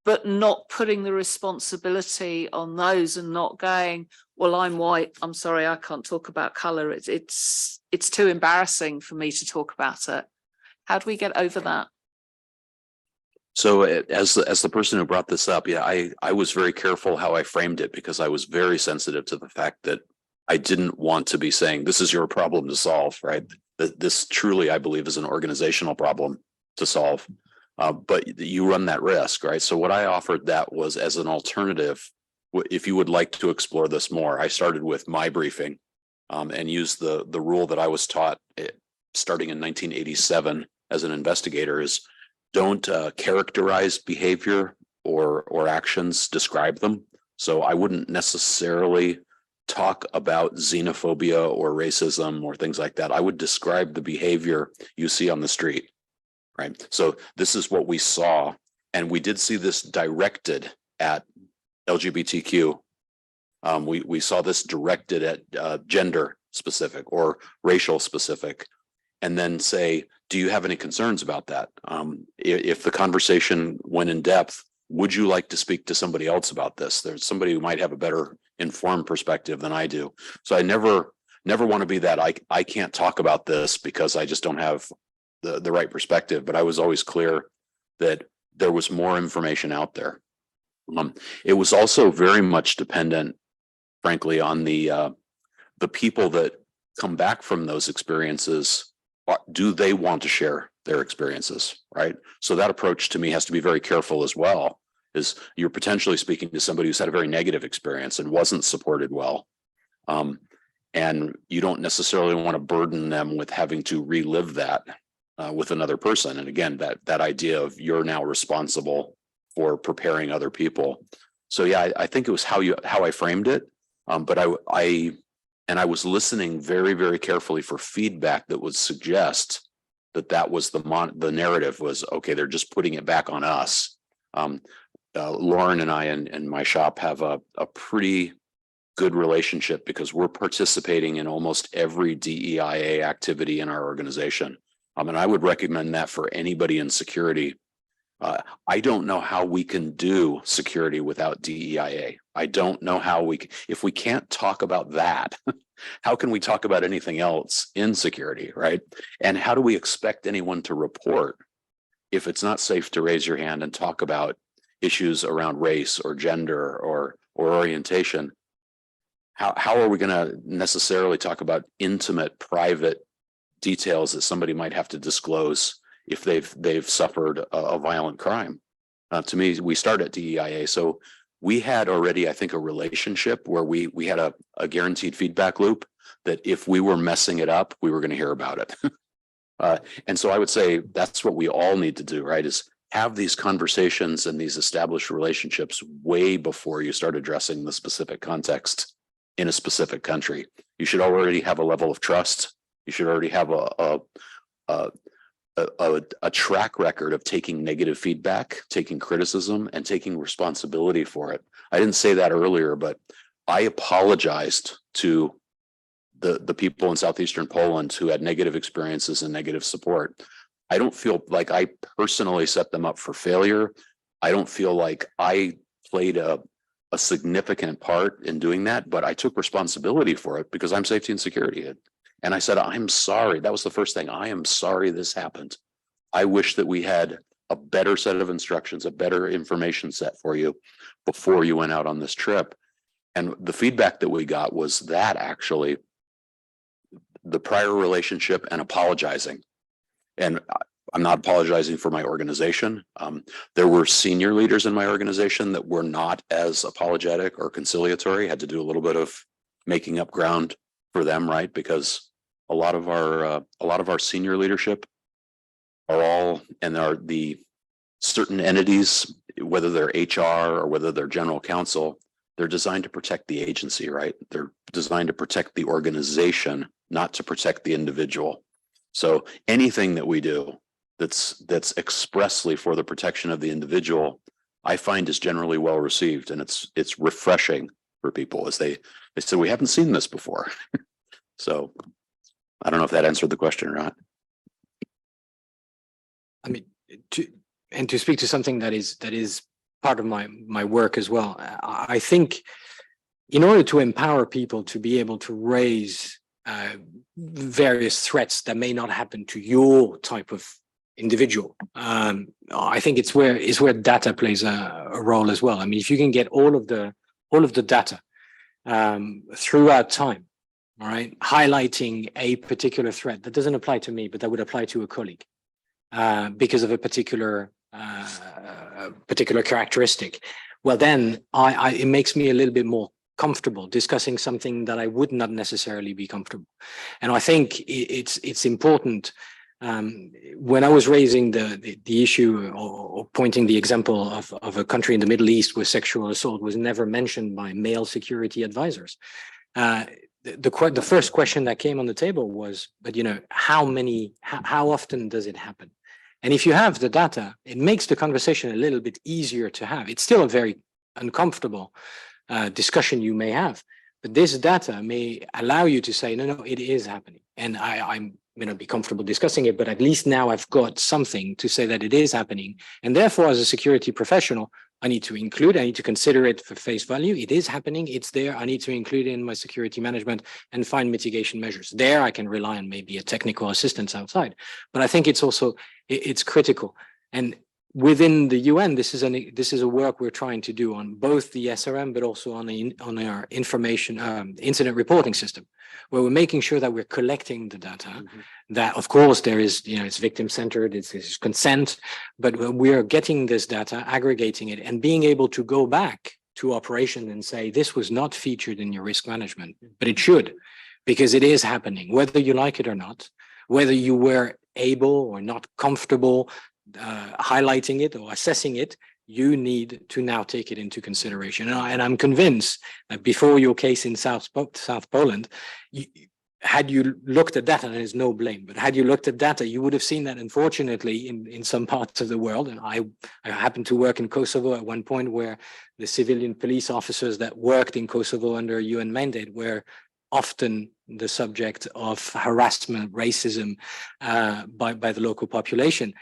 but not putting the responsibility on those and not going, well, I'm white, I'm sorry, I can't talk about color. It's too embarrassing for me to talk about it. How do we get over that? So as the person who brought this up, yeah, I was very careful how I framed it because I was very sensitive to the fact that I didn't want to be saying, this is your problem to solve, right? This truly, I believe, is an organizational problem to solve. But you run that risk, right? So what I offered that was as an alternative, if you would like to explore this more. I started with my briefing and used the rule that I was taught starting in 1987 as an investigator is don't characterize behavior or actions, describe them. So I wouldn't necessarily talk about xenophobia or racism or things like that. I would describe the behavior you see on the street. Right. So this is what we saw. And we did see this directed at LGBTQ. We saw this directed at gender specific or racial specific. And then say, do you have any concerns about that? If the conversation went in depth, would you like to speak to somebody else about this? There's somebody who might have a better informed perspective than I do. So I never want to be that I can't talk about this because I just don't have the right perspective, but I was always clear that there was more information out there. It was also very much dependent, frankly, on the people that come back from those experiences. Do they want to share their experiences, right? So that approach to me has to be very careful as well, is you're potentially speaking to somebody who's had a very negative experience and wasn't supported well. And you don't necessarily want to burden them with having to relive that with another person. And again, that idea of you're now responsible for preparing other people. So yeah, I think it was how I framed it. But I was listening very, very carefully for feedback that would suggest that was the narrative was, okay, they're just putting it back on us. Lauren and I and my shop have a pretty good relationship because we're participating in almost every DEIA activity in our organization. And I would recommend that for anybody in security. I don't know how we can do security without DEIA. I don't know how if we can't talk about that, how can we talk about anything else in security, right? And how do we expect anyone to report if it's not safe to raise your hand and talk about issues around race or gender or orientation, how are we going to necessarily talk about intimate, private details that somebody might have to disclose if they've suffered a violent crime? To me, we start at DEIA. So we had already, I think, a relationship where we had a guaranteed feedback loop that if we were messing it up, we were going to hear about it. And so I would say that's what we all need to do, right? Is have these conversations and these established relationships way before you start addressing the specific context in a specific country. You should already have a level of trust. You should already have a track record of taking negative feedback, taking criticism, and taking responsibility for it. I didn't say that earlier, but I apologized to the people in southeastern Poland who had negative experiences and negative support. I don't feel like I personally set them up for failure. I don't feel like I played a significant part in doing that, but I took responsibility for it because I'm safety and security. And I said, I'm sorry. That was the first thing. I am sorry this happened. I wish that we had a better set of instructions, a better information set for you before you went out on this trip. And the feedback that we got was that actually the prior relationship and apologizing. And I'm not apologizing for my organization. There were senior leaders in my organization that were not as apologetic or conciliatory, had to do a little bit of making up ground for them, right? Because a lot of our senior leadership are all, and are the certain entities, whether they're HR or whether they're general counsel, they're designed to protect the agency, right? They're designed to protect the organization, not to protect the individual. So anything that we do that's expressly for the protection of the individual, I find is generally well received, and it's refreshing for people as they say, we haven't seen this before. So I don't know if that answered the question or not. I mean, to speak to something that is part of my work as well, I think in order to empower people to be able to raise various threats that may not happen to your type of individual, I think it's where data plays a role as well. I mean, if you can get all of the data throughout time, all right, highlighting a particular threat that doesn't apply to me, but that would apply to a colleague because of a particular characteristic, well, then it makes me a little bit more comfortable discussing something that I would not necessarily be comfortable. And I think it's important. When I was raising the issue or pointing the example of a country in the Middle East where sexual assault was never mentioned by male security advisors, the first question that came on the table was, but how often does it happen? And if you have the data, it makes the conversation a little bit easier to have. It's still a very uncomfortable discussion you may have, but this data may allow you to say, no, it is happening. And I may not be comfortable discussing it, but at least now I've got something to say that it is happening. And therefore, as a security professional, I need to consider it for face value. It is happening, it's there. I need to include it in my security management and find mitigation measures. There I can rely on maybe a technical assistance outside. But I think it's critical. And within the UN, this is a work we're trying to do on both the SRM, but also on our information incident reporting system, where we're making sure that we're collecting the data. That, of course, there is, it's victim-centered, it's consent, but we are getting this data, aggregating it, and being able to go back to operation and say, this was not featured in your risk management, but it should, because it is happening, whether you like it or not, whether you were able or not comfortable highlighting it or assessing it, you need to now take it into consideration. And I'm convinced that before your case in South Poland, had you looked at data, and there's no blame, but had you looked at data, you would have seen that, unfortunately, in some parts of the world, and I happened to work in Kosovo at one point, where the civilian police officers that worked in Kosovo under a UN mandate were often the subject of harassment, racism by the local population.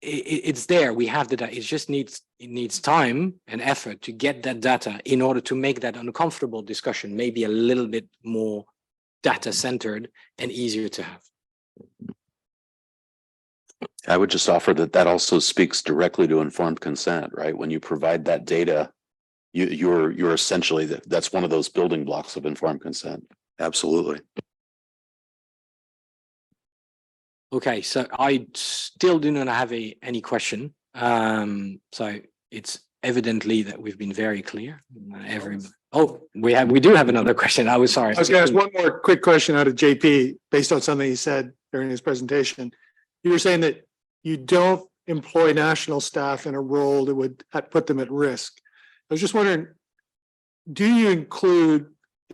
It's there. We have the data. It needs time and effort to get that data in order to make that uncomfortable discussion maybe a little bit more data centered and easier to have. I would just offer that that also speaks directly to informed consent, right? When you provide that data, you're essentially, that's one of those building blocks of informed consent. Absolutely. Okay, so I still do not have any question. So it's evidently that we've been very clear. We do have another question. I was sorry. I was going to ask one more quick question out of JP based on something he said during his presentation. You were saying that you don't employ national staff in a role that would put them at risk. I was just wondering, do you include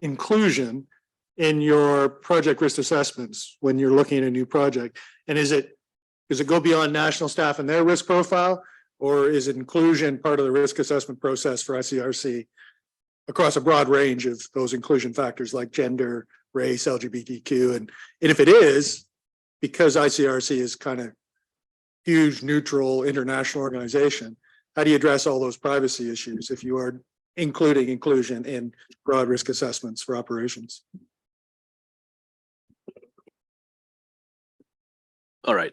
inclusion in your project risk assessments when you're looking at a new project? And does it go beyond national staff and their risk profile, or is it inclusion part of the risk assessment process for ICRC across a broad range of those inclusion factors like gender, race, LGBTQ? And if it is, because ICRC is kind of huge, neutral, international organization, how do you address all those privacy issues if you are including inclusion in broad risk assessments for operations? All right.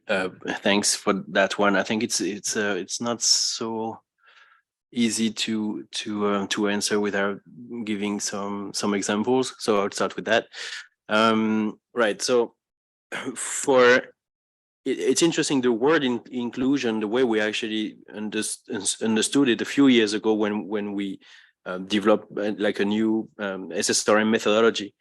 Thanks for that one. I think it's not so easy to answer without giving some examples. So I'll start with that. Right. So it's interesting, the word inclusion, the way we actually understood it a few years ago when we developed like a new SSRM methodology,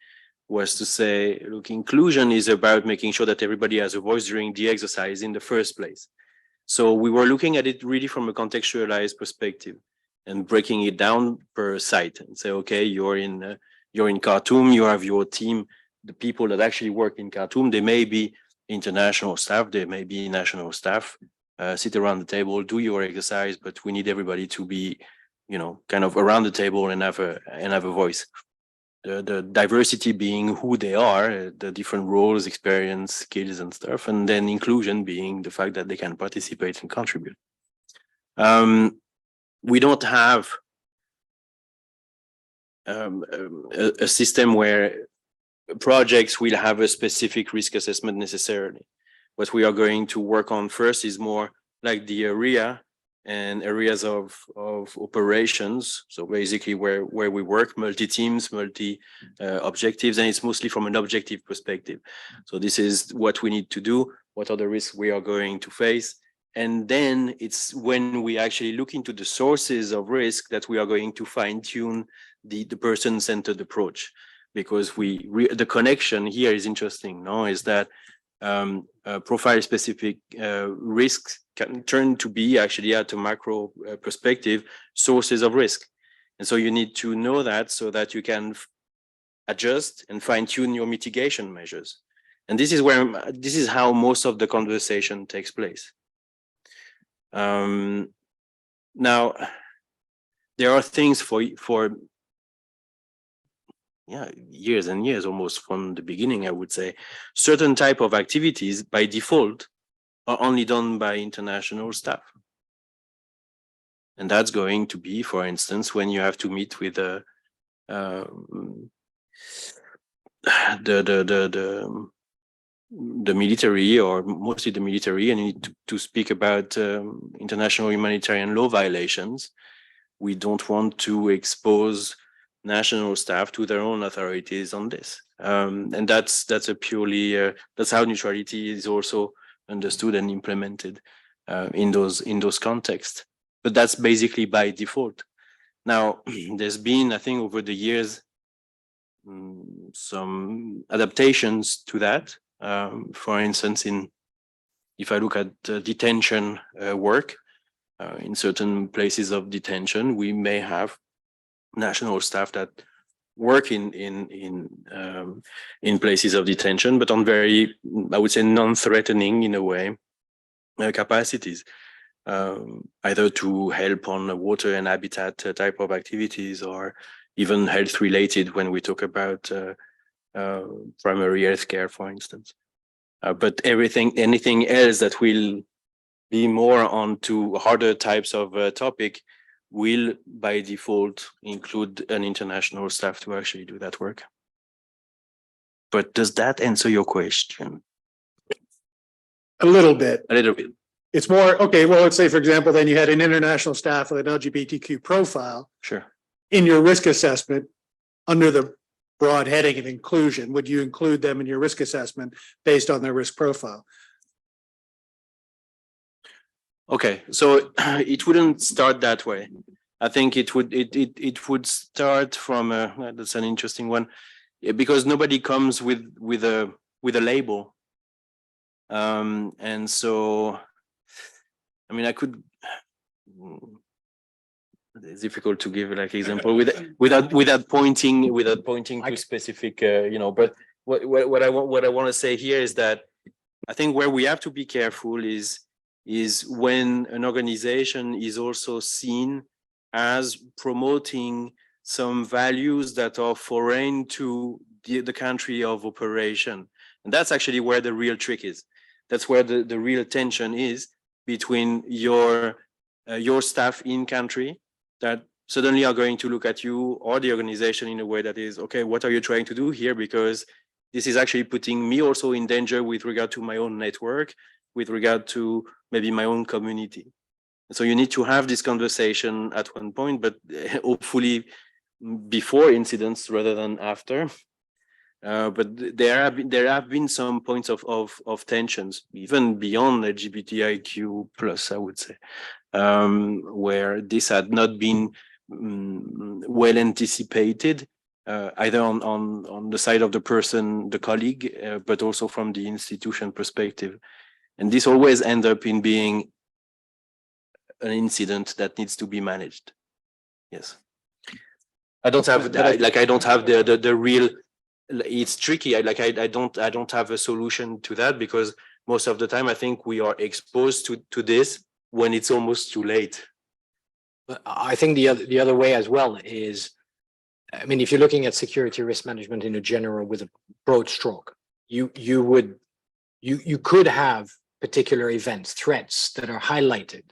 was to say, look, inclusion is about making sure that everybody has a voice during the exercise in the first place. So we were looking at it really from a contextualized perspective and breaking it down per site and say, okay, you're in Khartoum, you have your team, the people that actually work in Khartoum, they may be international staff, they may be national staff, sit around the table, do your exercise, but we need everybody to be, kind of around the table and have a voice. The diversity being who they are, the different roles, experience, skills and stuff, and then inclusion being the fact that they can participate and contribute. We don't have a system where projects will have a specific risk assessment necessarily. What we are going to work on first is more like the area and areas of operations. So basically where we work, multi-teams, multi-objectives, and it's mostly from an objective perspective. So this is what we need to do, what are the risks we are going to face. And then it's when we actually look into the sources of risk that we are going to fine-tune the person-centered approach. Because the connection here is interesting, no? Is that profile-specific risks can turn to be actually at a macro perspective sources of risk, and so you need to know that so that you can adjust and fine-tune your mitigation measures. And this is how most of the conversation takes place. Now, there are things for years and years, almost from the beginning, I would say, certain type of activities by default are only done by international staff. And that's going to be, for instance, when you have to meet with the military, or mostly the military, and you need to speak about international humanitarian law violations. We don't want to expose national staff to their own authorities on this, and that's a purely that's how neutrality is also understood and implemented in those contexts. But that's basically by default. Now, there's been, I think, over the years, some adaptations to that. For instance, if I look at detention work, in certain places of detention, we may have national staff that work in places of detention, but on very, I would say, non-threatening in a way capacities, either to help on water and habitat type of activities, or even health related when we talk about primary health care, for instance. But anything else that will be more onto harder types of topic will by default include an international staff to actually do that work. But does that answer your question? A little bit. A little bit. It's more, okay, well, let's say, for example, then you had an international staff with an LGBTQ profile Sure. in your risk assessment under the broad heading of inclusion. Would you include them in your risk assessment based on their risk profile? Okay, so it wouldn't start that way. I think it would start from that's an interesting one, because nobody comes with a label, and so I mean I could. It's difficult to give like example without pointing to specific But what I want to say here is that I think where we have to be careful is when an organization is also seen as promoting some values that are foreign to the country of operation, and that's actually where the real trick is. That's where the real tension is between your staff in country that suddenly are going to look at you or the organization in a way that is, okay, what are you trying to do here? Because this is actually putting me also in danger with regard to my own network, with regard to maybe my own community. So you need to have this conversation at one point, but hopefully before incidents rather than after. But there have been some points of tensions, even beyond LGBTIQ plus, I would say, where this had not been well anticipated, either on the side of the person, the colleague, but also from the institution perspective. And this always ends up in being an incident that needs to be managed. Yes. I don't have the real. It's tricky. I don't have a solution to that, because most of the time I think we are exposed to this when it's almost too late. But I think the other way as well is, I mean, if you're looking at security risk management in a general with a broad stroke, you could have particular events, threats that are highlighted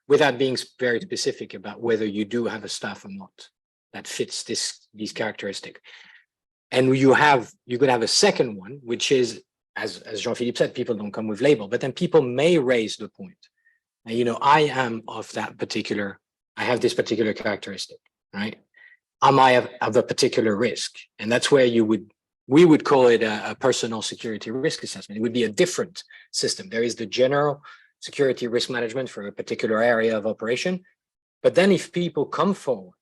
without being very specific about whether you do have a staff or not that fits these characteristics. And you could have a second one, which is, as Jean-Philippe said, people don't come with label, but then people may raise the point. Now, I am of that particular, I have this particular characteristic, right? Am I of a particular risk? And that's where we would call it a personal security risk assessment. It would be a different system. There is the general security risk management for a particular area of operation. But then if people come forward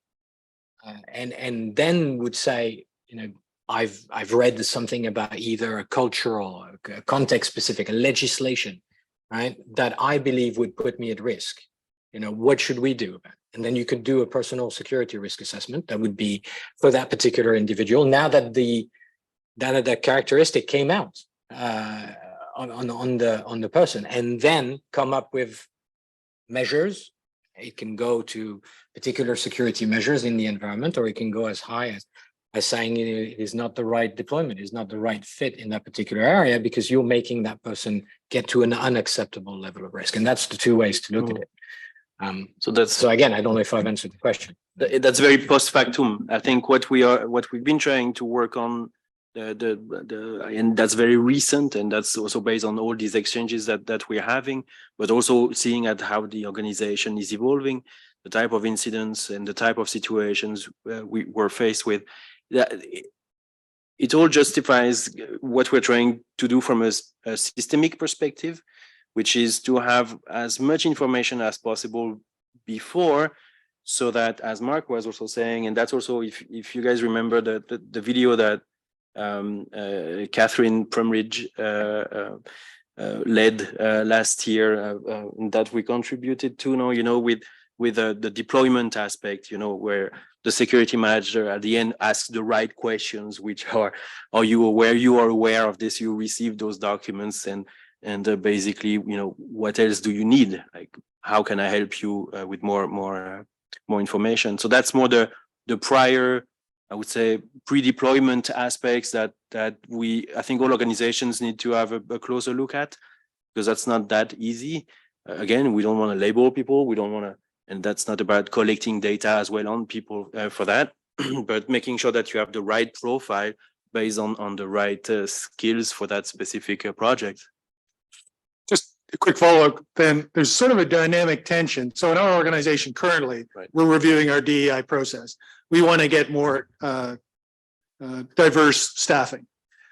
and then would say, I've read something about either a cultural, a context specific, a legislation, right, that I believe would put me at risk. What should we do about it? And then you could do a personal security risk assessment that would be for that particular individual. Now that the characteristic came out on the person, and then come up with measures. It can go to particular security measures in the environment, or it can go as high as saying it is not the right deployment, is not the right fit in that particular area, because you're making that person get to an unacceptable level of risk. And that's the two ways to look at it. So again, I don't know if I've answered the question. That's very post factum. I think what we've been trying to work on, and that's very recent, and that's also based on all these exchanges that we're having, but also seeing at how the organization is evolving, the type of incidents and the type of situations we were faced with. It all justifies what we're trying to do from a systemic perspective, which is to have as much information as possible before, so that, as Mark was also saying, and that's also, if you guys remember the video that Catherine Prumridge led last year, that we contributed to, with the deployment aspect, where the security manager at the end asks the right questions, which are you aware of this? You received those documents, and basically, what else do you need? Like, how can I help you with more information? So that's more the prior, I would say, pre-deployment aspects that I think all organizations need to have a closer look at, because that's not that easy. Again, we don't want to label people. We don't want to, and that's not about collecting data as well on people for that, but making sure that you have the right profile based on the right skills for that specific project. Just a quick follow-up, then there's sort of a dynamic tension. So in our organization currently, Right. we're reviewing our DEI process. We want to get more diverse staffing.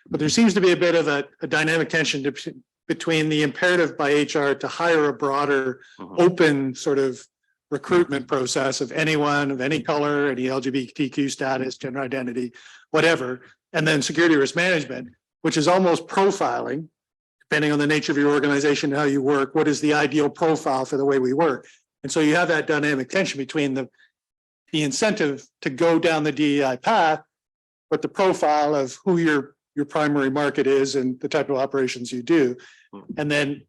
But there seems to be a bit of a dynamic tension between the imperative by HR to hire a broader, open sort of recruitment process of anyone of any color, any LGBTQ status, gender identity, whatever, and then security risk management, which is almost profiling, depending on the nature of your organization, how you work, what is the ideal profile for the way we work. And so you have that dynamic tension between the incentive to go down the DEI path, but the profile of who your primary market is and the type of operations you do. And then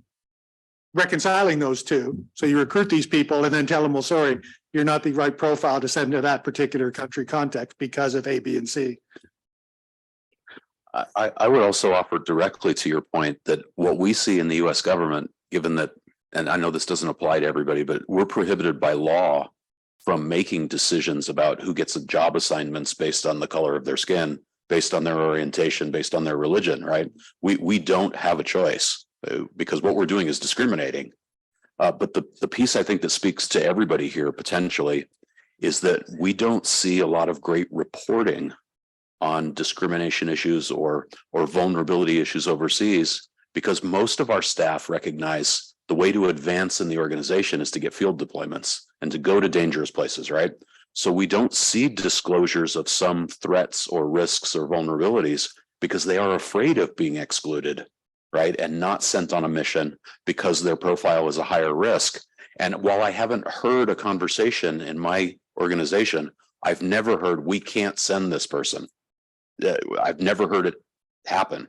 reconciling those two. So you recruit these people and then tell them, well, sorry, you're not the right profile to send to that particular country context because of A, B, and C. I would also offer directly to your point that what we see in the US government, given that, and I know this doesn't apply to everybody, but we're prohibited by law from making decisions about who gets job assignments based on the color of their skin, based on their orientation, based on their religion, right? We don't have a choice because what we're doing is discriminating. But the piece I think that speaks to everybody here potentially is that we don't see a lot of great reporting on discrimination issues or vulnerability issues overseas, because most of our staff recognize the way to advance in the organization is to get field deployments and to go to dangerous places, right? So we don't see disclosures of some threats or risks or vulnerabilities because they are afraid of being excluded, right? And not sent on a mission because their profile is a higher risk. And while I haven't heard a conversation in my organization, I've never heard, we can't send this person. I've never heard it happen.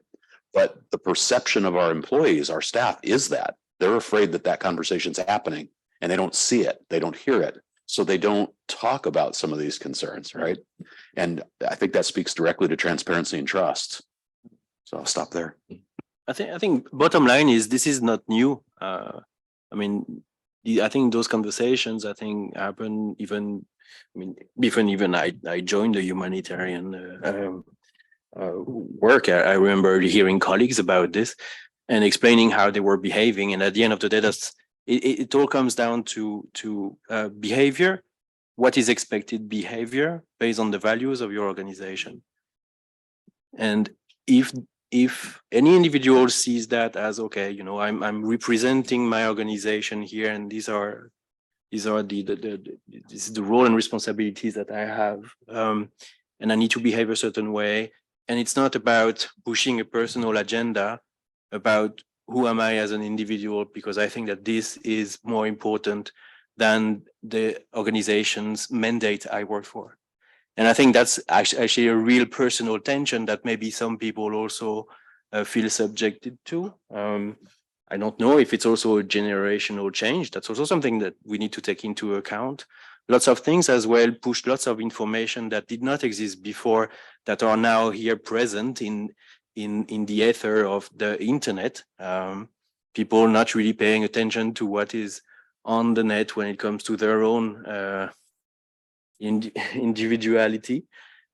But the perception of our employees, our staff, is that they're afraid that that conversation's happening and they don't see it, they don't hear it. So they don't talk about some of these concerns, right? And I think that speaks directly to transparency and trust. So I'll stop there. I think bottom line is this is not new. I mean, I think those conversations happen even. I mean, even I joined the humanitarian work. I remember hearing colleagues about this and explaining how they were behaving. And at the end of the day, it all comes down to behavior. What is expected behavior based on the values of your organization? And if any individual sees that as, okay, you know, I'm representing my organization here, and these are this is the role and responsibilities that I have, and I need to behave a certain way. And it's not about pushing a personal agenda about who am I as an individual, because I think that this is more important than the organization's mandate I work for. And I think that's actually a real personal tension that maybe some people also feel subjected to. I don't know if it's also a generational change. That's also something that we need to take into account. Lots of things as well pushed lots of information that did not exist before that are now here present in the ether of the internet. People not really paying attention to what is on the net when it comes to their own individuality.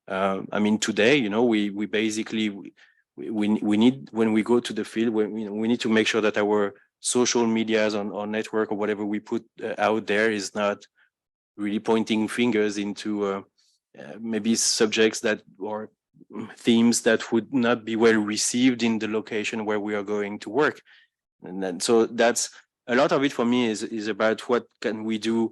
I mean, today, you know, we basically we need, when we go to the field, we need to make sure that our social medias on network or whatever we put out there is not really pointing fingers into maybe subjects that or themes that would not be well received in the location where we are going to work. And then, so that's a lot of it for me is about what can we do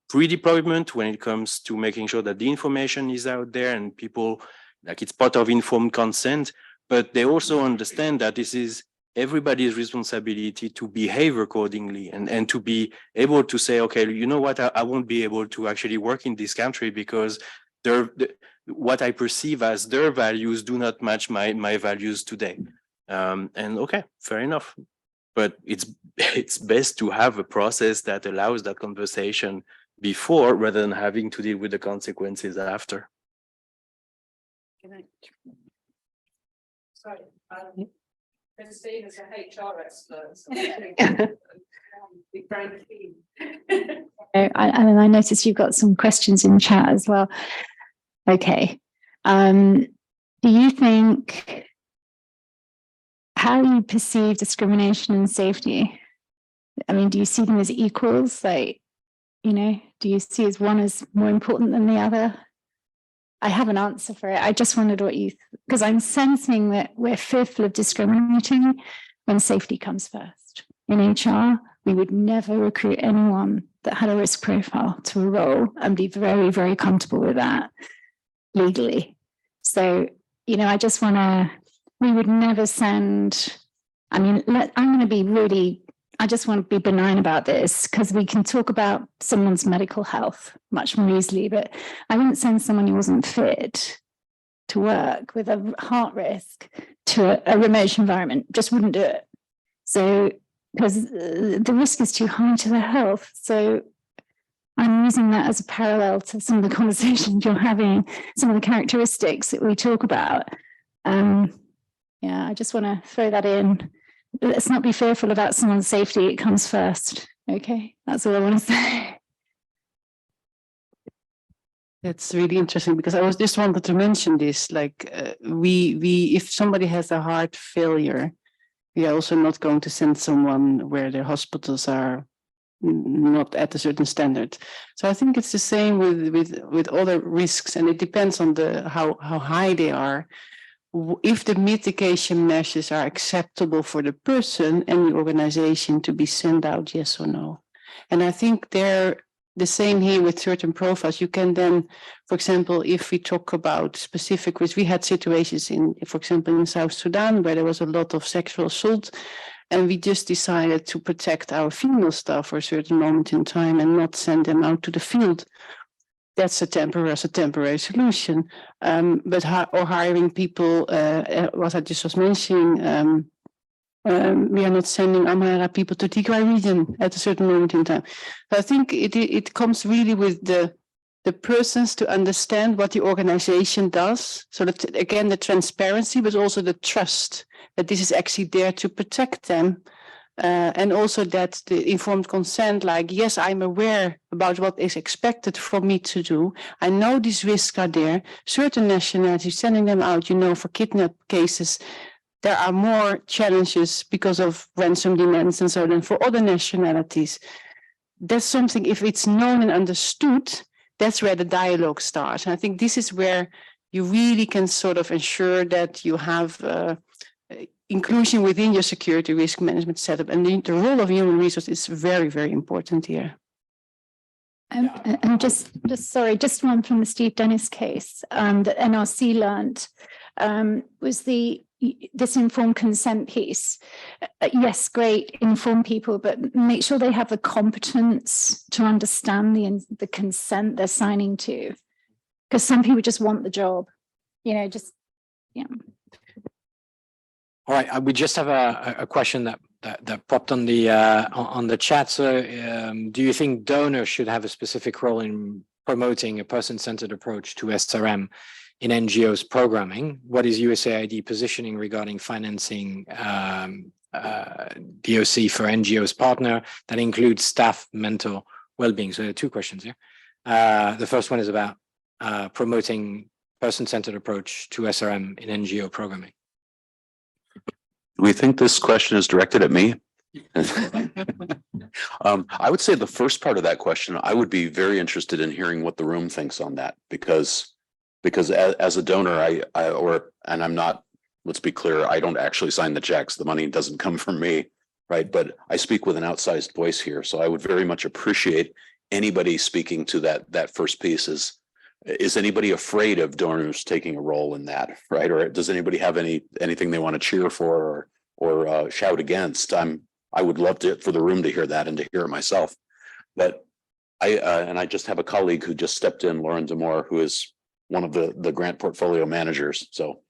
pre-deployment when it comes to making sure that the information is out there and people, like, it's part of informed consent, but they also understand that this is everybody's responsibility to behave accordingly and to be able to say, okay, you know what, I won't be able to actually work in this country because what I perceive as their values do not match my values today. And okay, fair enough. But it's best to have a process that allows that conversation before rather than having to deal with the consequences after. Sorry, Christine is a HR expert. So be very keen. And I noticed you've got some questions in chat as well. Okay. Do you think how you perceive discrimination and safety. I mean, do you see them as equals? Like, you know, do you see as one as more important than the other? I have an answer for it. I just wondered what you, because I'm sensing that we're fearful of discriminating when safety comes first. In HR, we would never recruit anyone that had a risk profile to a role and be very, very comfortable with that legally. So, you know, I just want to, we would never send, I mean, I'm going to be really, I just want to be benign about this because we can talk about someone's medical health much more easily, but I wouldn't send someone who wasn't fit to work with a heart risk to a remote environment, just wouldn't do it. So, because the risk is too high to their health. So I'm using that as a parallel to some of the conversations you're having, some of the characteristics that we talk about. Yeah, I just want to throw that in. Let's not be fearful about someone's safety. It comes first. Okay, that's all I want to say. That's really interesting because I was just wanted to mention this. Like if somebody has a heart failure, we are also not going to send someone where their hospitals are not at a certain standard. So I think it's the same with other risks, and it depends on how high they are. If the mitigation measures are acceptable for the person and the organization to be sent out, yes or no. And I think they're the same here with certain profiles. You can then, for example, if we talk about specific risks, we had situations for example, in South Sudan where there was a lot of sexual assault, and we just decided to protect our female staff for a certain moment in time and not send them out to the field. That's a temporary solution. But hiring people, what I just was mentioning, we are not sending Amhara people to Tigray region at a certain moment in time. So I think it comes really with the persons to understand what the organization does. So that, again, the transparency, but also the trust that this is actually there to protect them. And also that the informed consent, like, yes, I'm aware about what is expected from me to do. I know these risks are there. Certain nationalities, sending them out, for kidnap cases, there are more challenges because of ransom demands and so on. For other nationalities, that's something, if it's known and understood, that's where the dialogue starts. And I think this is where you really can sort of ensure that you have inclusion within your security risk management setup. And the role of human resources is very, very important here. And just one from the Steve Dennis case that NRC learned was this informed consent piece. Yes, great, inform people, but make sure they have the competence to understand the consent they're signing to. Because some people just want the job, yeah. All right, we just have a question that popped on the chat. So, do you think donors should have a specific role in promoting a person-centered approach to SRM in NGOs programming? What is USAID positioning regarding financing DOC for NGOs partner that includes staff mental well-being? So there are two questions here. The first one is about promoting person-centered approach to SRM in NGO programming. We think this question is directed at me. I would say the first part of that question, I would be very interested in hearing what the room thinks on that, because as a donor, and I'm not, let's be clear, I don't actually sign the checks. The money doesn't come from me, right? But I speak with an outsized voice here. So I would very much appreciate anybody speaking to that first piece. Is anybody afraid of donors taking a role in that, right? Or does anybody have anything they want to cheer for or shout against? I would love for the room to hear that and to hear it myself. But I just have a colleague who just stepped in, Lauren Demore, who is one of the grant portfolio managers. So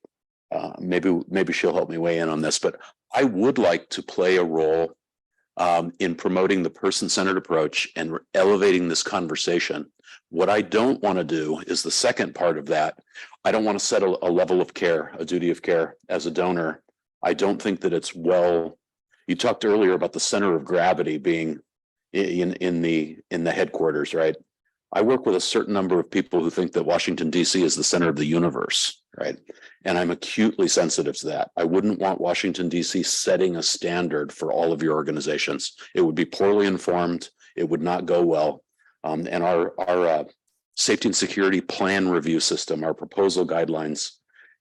maybe she'll help me weigh in on this. But I would like to play a role in promoting the person-centered approach and elevating this conversation. What I don't want to do is the second part of that. I don't want to set a level of care, a duty of care as a donor. I don't think that it's well. You talked earlier about the center of gravity being in the headquarters, right? I work with a certain number of people who think that Washington, D.C. is the center of the universe. right? And I'm acutely sensitive to that. I wouldn't want Washington, D.C. setting a standard for all of your organizations. It would be poorly informed. It would not go well. And our safety and security plan review system, our proposal guidelines,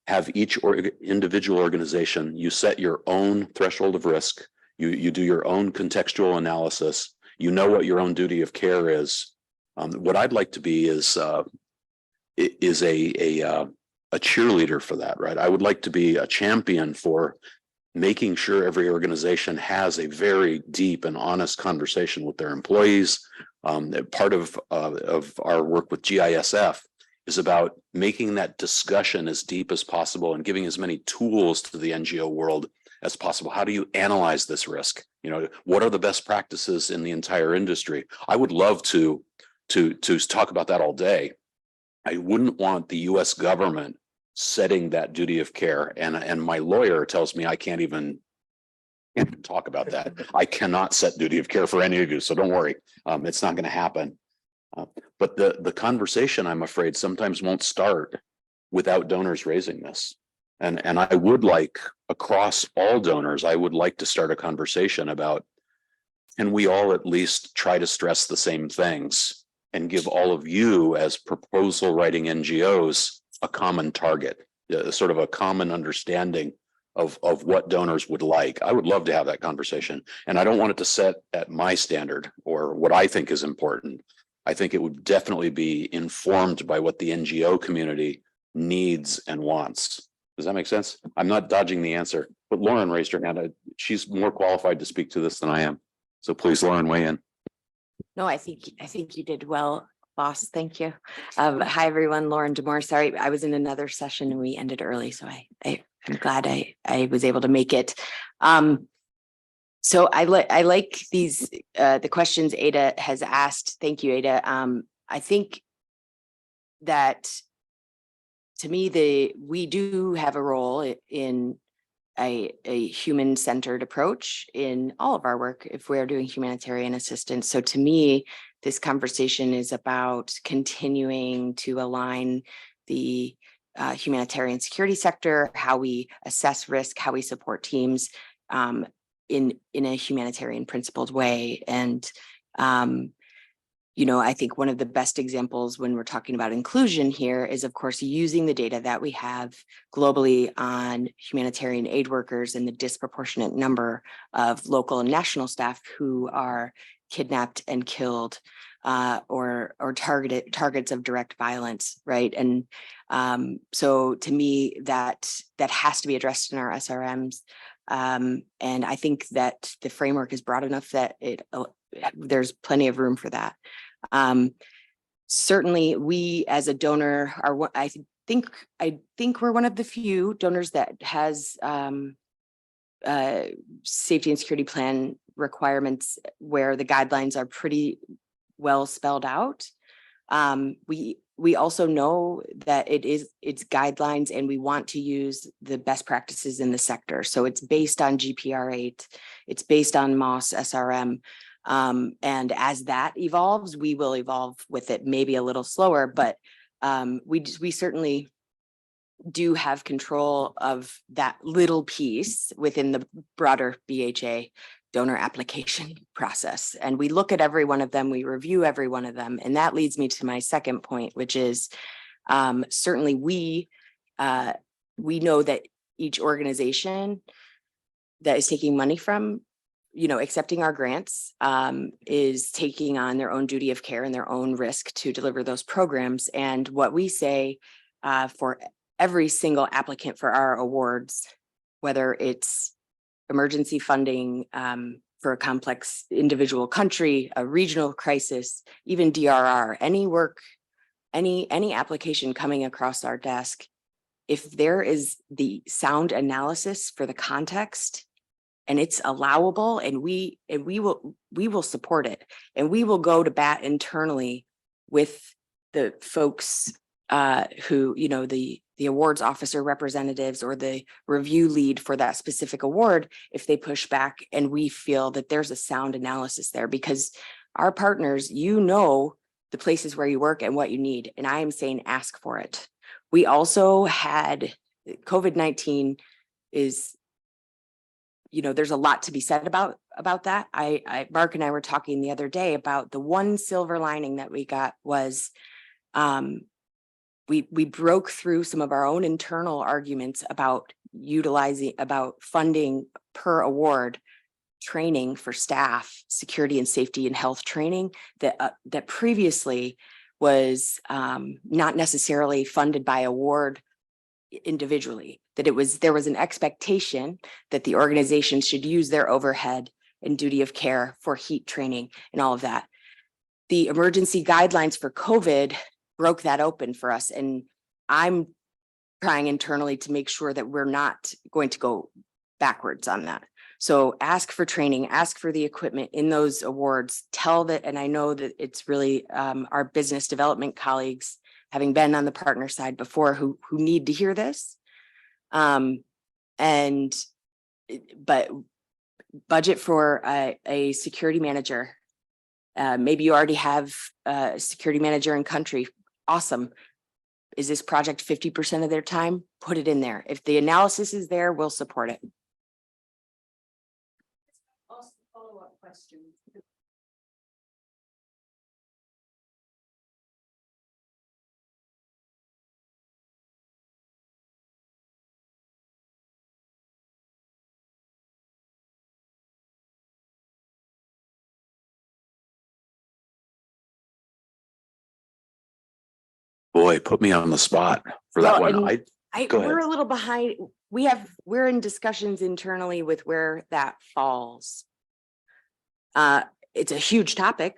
have each individual organization, you set your own threshold of risk. You do your own contextual analysis. You know what your own duty of care is. What I'd like to be is a cheerleader for that, right? I would like to be a champion for making sure every organization has a very deep and honest conversation with their employees. Part of our work with GISF is about making that discussion as deep as possible and giving as many tools to the NGO world as possible. How do you analyze this risk? You know, what are the best practices in the entire industry? I would love to talk about that all day. I wouldn't want the US government setting that duty of care. And my lawyer tells me I can't even talk about that. I cannot set duty of care for any of you. So don't worry. It's not going to happen. But the conversation, I'm afraid, sometimes won't start without donors raising this. And I would like, across all donors, I would like to start a conversation about, can we all at least try to stress the same things and give all of you as proposal writing NGOs a common target, sort of a common understanding of what donors would like. I would love to have that conversation. And I don't want it to set at my standard or what I think is important. I think it would definitely be informed by what the NGO community needs and wants. Does that make sense? I'm not dodging the answer, but Lauren raised her hand. She's more qualified to speak to this than I am. So please, Lauren, weigh in. No, I think you did well, boss. Thank you. Hi, everyone. Lauren Demore. Sorry, I was in another session and we ended early, so I'm glad I was able to make it. So I like these the questions Ada has asked. Thank you, Ada. I think that to me we do have a role in a human-centered approach in all of our work if we're doing humanitarian assistance. So to me, this conversation is about continuing to align the humanitarian security sector, how we assess risk, how we support teams in a humanitarian principled way. And you know, I think one of the best examples when we're talking about inclusion here is, of course, using the data that we have globally on humanitarian aid workers and the disproportionate number of local and national staff who are kidnapped and killed or targets of direct violence, right? And so to me, that has to be addressed in our SRMs. And I think that the framework is broad enough that there's plenty of room for that. Certainly, we as a donor are. I think we're one of the few donors that has safety and security plan requirements where the guidelines are pretty well spelled out. We also know that it's guidelines, and we want to use the best practices in the sector. So it's based on GPR8, it's based on MOS SRM. And as that evolves, we will evolve with it, maybe a little slower, but we certainly do have control of that little piece within the broader BHA donor application process. And we look at every one of them, we review every one of them. And that leads me to my second point, which is certainly we know that each organization that is taking money from, you know, accepting our grants is taking on their own duty of care and their own risk to deliver those programs. And what we say for every single applicant for our awards, whether it's emergency funding for a complex individual country, a regional crisis, even DRR, any work, any application coming across our desk, if there is the sound analysis for the context, and it's allowable, and we will support it, and we will go to bat internally with the folks who, you know, the awards officer representatives or the review lead for that specific award, if they push back and we feel that there's a sound analysis there, because our partners, you know, the places where you work and what you need, and I am saying ask for it. We also had COVID-19 is, there's a lot to be said about that. Mark and I were talking the other day about the one silver lining that we got was we broke through some of our own internal arguments about funding per award training for staff, security and safety and health training that previously was not necessarily funded by award individually, that there was an expectation that the organization should use their overhead and duty of care for heat training and all of that. The emergency guidelines for COVID broke that open for us. And I'm trying internally to make sure that we're not going to go backwards on that. So ask for training, ask for the equipment in those awards, and I know that it's really our business development colleagues, having been on the partner side before, who need to hear this. But budget for a security manager. Maybe you already have a security manager in country. Awesome. Is this project 50% of their time? Put it in there. If the analysis is there, we'll support it. Ask a follow-up question. Boy, put me on the spot for that Well, one. and Go ahead. we're a little behind. We're in discussions internally with where that falls. It's a huge topic.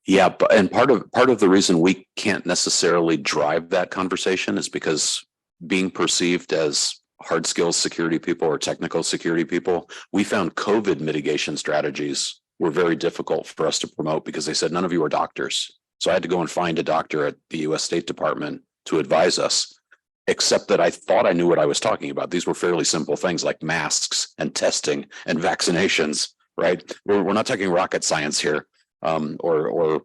Yeah, and part of the reason we can't necessarily drive that conversation is because being perceived as hard skills security people or technical security people, we found COVID mitigation strategies were very difficult for us to promote because they said none of you are doctors. So I had to go and find a doctor at the US State Department to advise us, except that I thought I knew what I was talking about. These were fairly simple things like masks and testing and vaccinations, right? We're not talking rocket science here. Or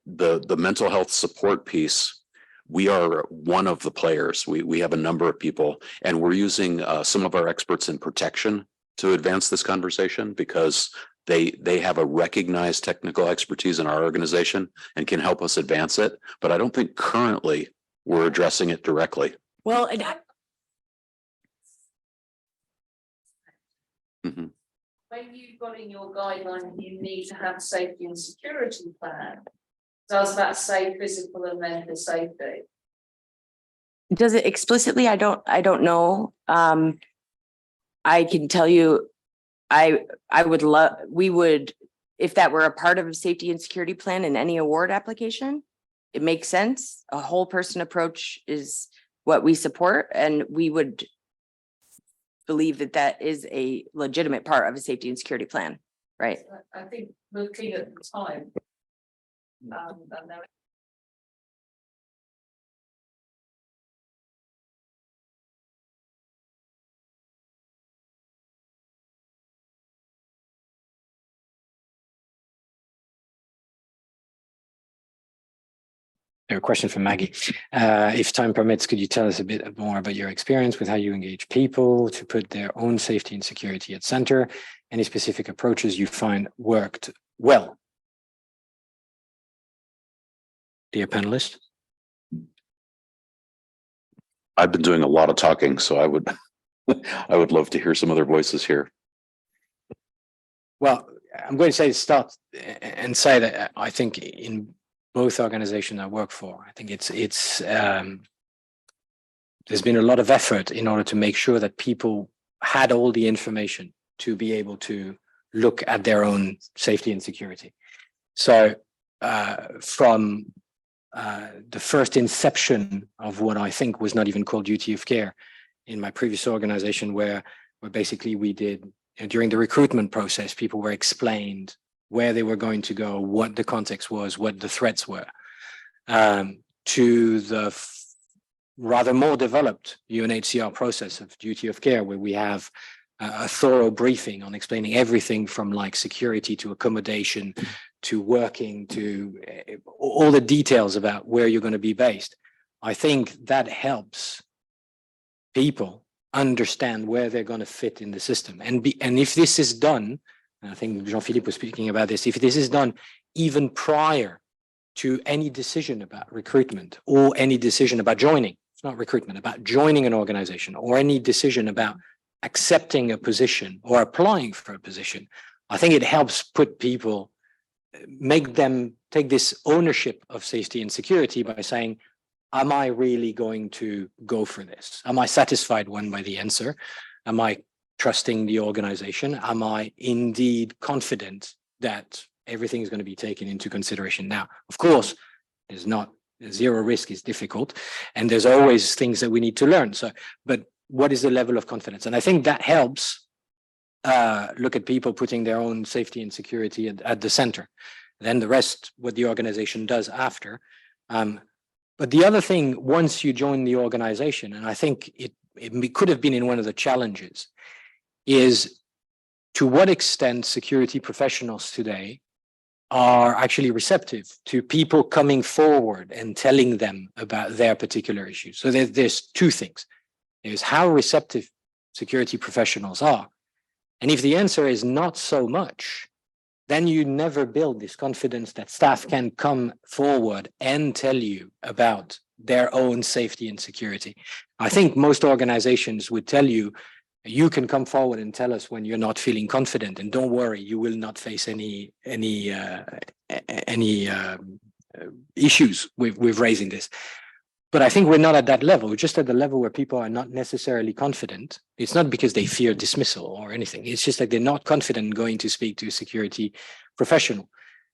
the mental health support piece. We are one of the players. We have a number of people, and we're using some of our experts in protection to advance this conversation because they have a recognized technical expertise in our organization and can help us advance it. But I don't think currently we're addressing it directly. Well, and When you've got in your guideline, you need to have a safety and security plan. Does that say physical and mental safety? does it explicitly? I don't know. I can tell you, we would, if that were a part of a safety and security plan in any award application, it makes sense. A whole person approach is what we support, and we would believe that that is a legitimate part of a safety and security plan, right? I think looking at the time. And there A question from Maggie. If time permits, could you tell us a bit more about your experience with how you engage people to put their own safety and security at center? Any specific approaches you find worked well? Dear panelists. I've been doing a lot of talking, so I would love to hear some other voices here. Well, I'm going to start and say that I think in both organizations I work for, I think there's been a lot of effort in order to make sure that people had all the information to be able to look at their own safety and security. So from the first inception of what I think was not even called duty of care in my previous organization, where basically we did, during the recruitment process, people were explained where they were going to go, what the context was, what the threats were, to the rather more developed UNHCR process of duty of care, where we have a thorough briefing on explaining everything from like security to accommodation to working to all the details about where you're going to be based. I think that helps people understand where they're going to fit in the system. And if this is done, and I think Jean-Philippe was speaking about this, if this is done even prior to any decision about recruitment or any decision about joining, it's not recruitment, about joining an organization, or any decision about accepting a position or applying for a position, I think it helps put people, make them take this ownership of safety and security by saying, am I really going to go for this? Am I satisfied, one, by the answer? Am I trusting the organization? Am I indeed confident that everything is going to be taken into consideration? Now, of course, there's not zero risk is difficult, and there's always things that we need to learn. So, but what is the level of confidence? And I think that helps look at people putting their own safety and security at the center. Then the rest, what the organization does after. But the other thing, once you join the organization, and I think it could have been in one of the challenges, is to what extent security professionals today are actually receptive to people coming forward and telling them about their particular issues. So there's two things. There's how receptive security professionals are. And if the answer is not so much, then you never build this confidence that staff can come forward and tell you about their own safety and security. I think most organizations would tell you, you can come forward and tell us when you're not feeling confident, and don't worry, you will not face any issues with raising this. But I think we're not at that level. We're just at the level where people are not necessarily confident. It's not because they fear dismissal or anything. It's just like they're not confident going to speak to a security professional.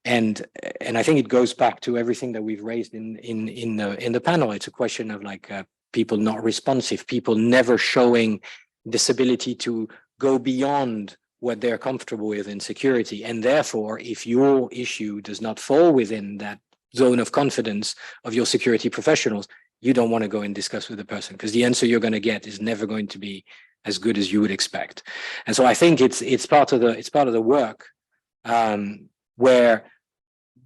And I think it goes back to everything that we've raised in the panel. It's a question of like people not responsive, people never showing this ability to go beyond what they're comfortable with in security. And therefore, if your issue does not fall within that zone of confidence of your security professionals, you don't want to go and discuss with the person, because the answer you're going to get is never going to be as good as you would expect. And so I think it's part of the work where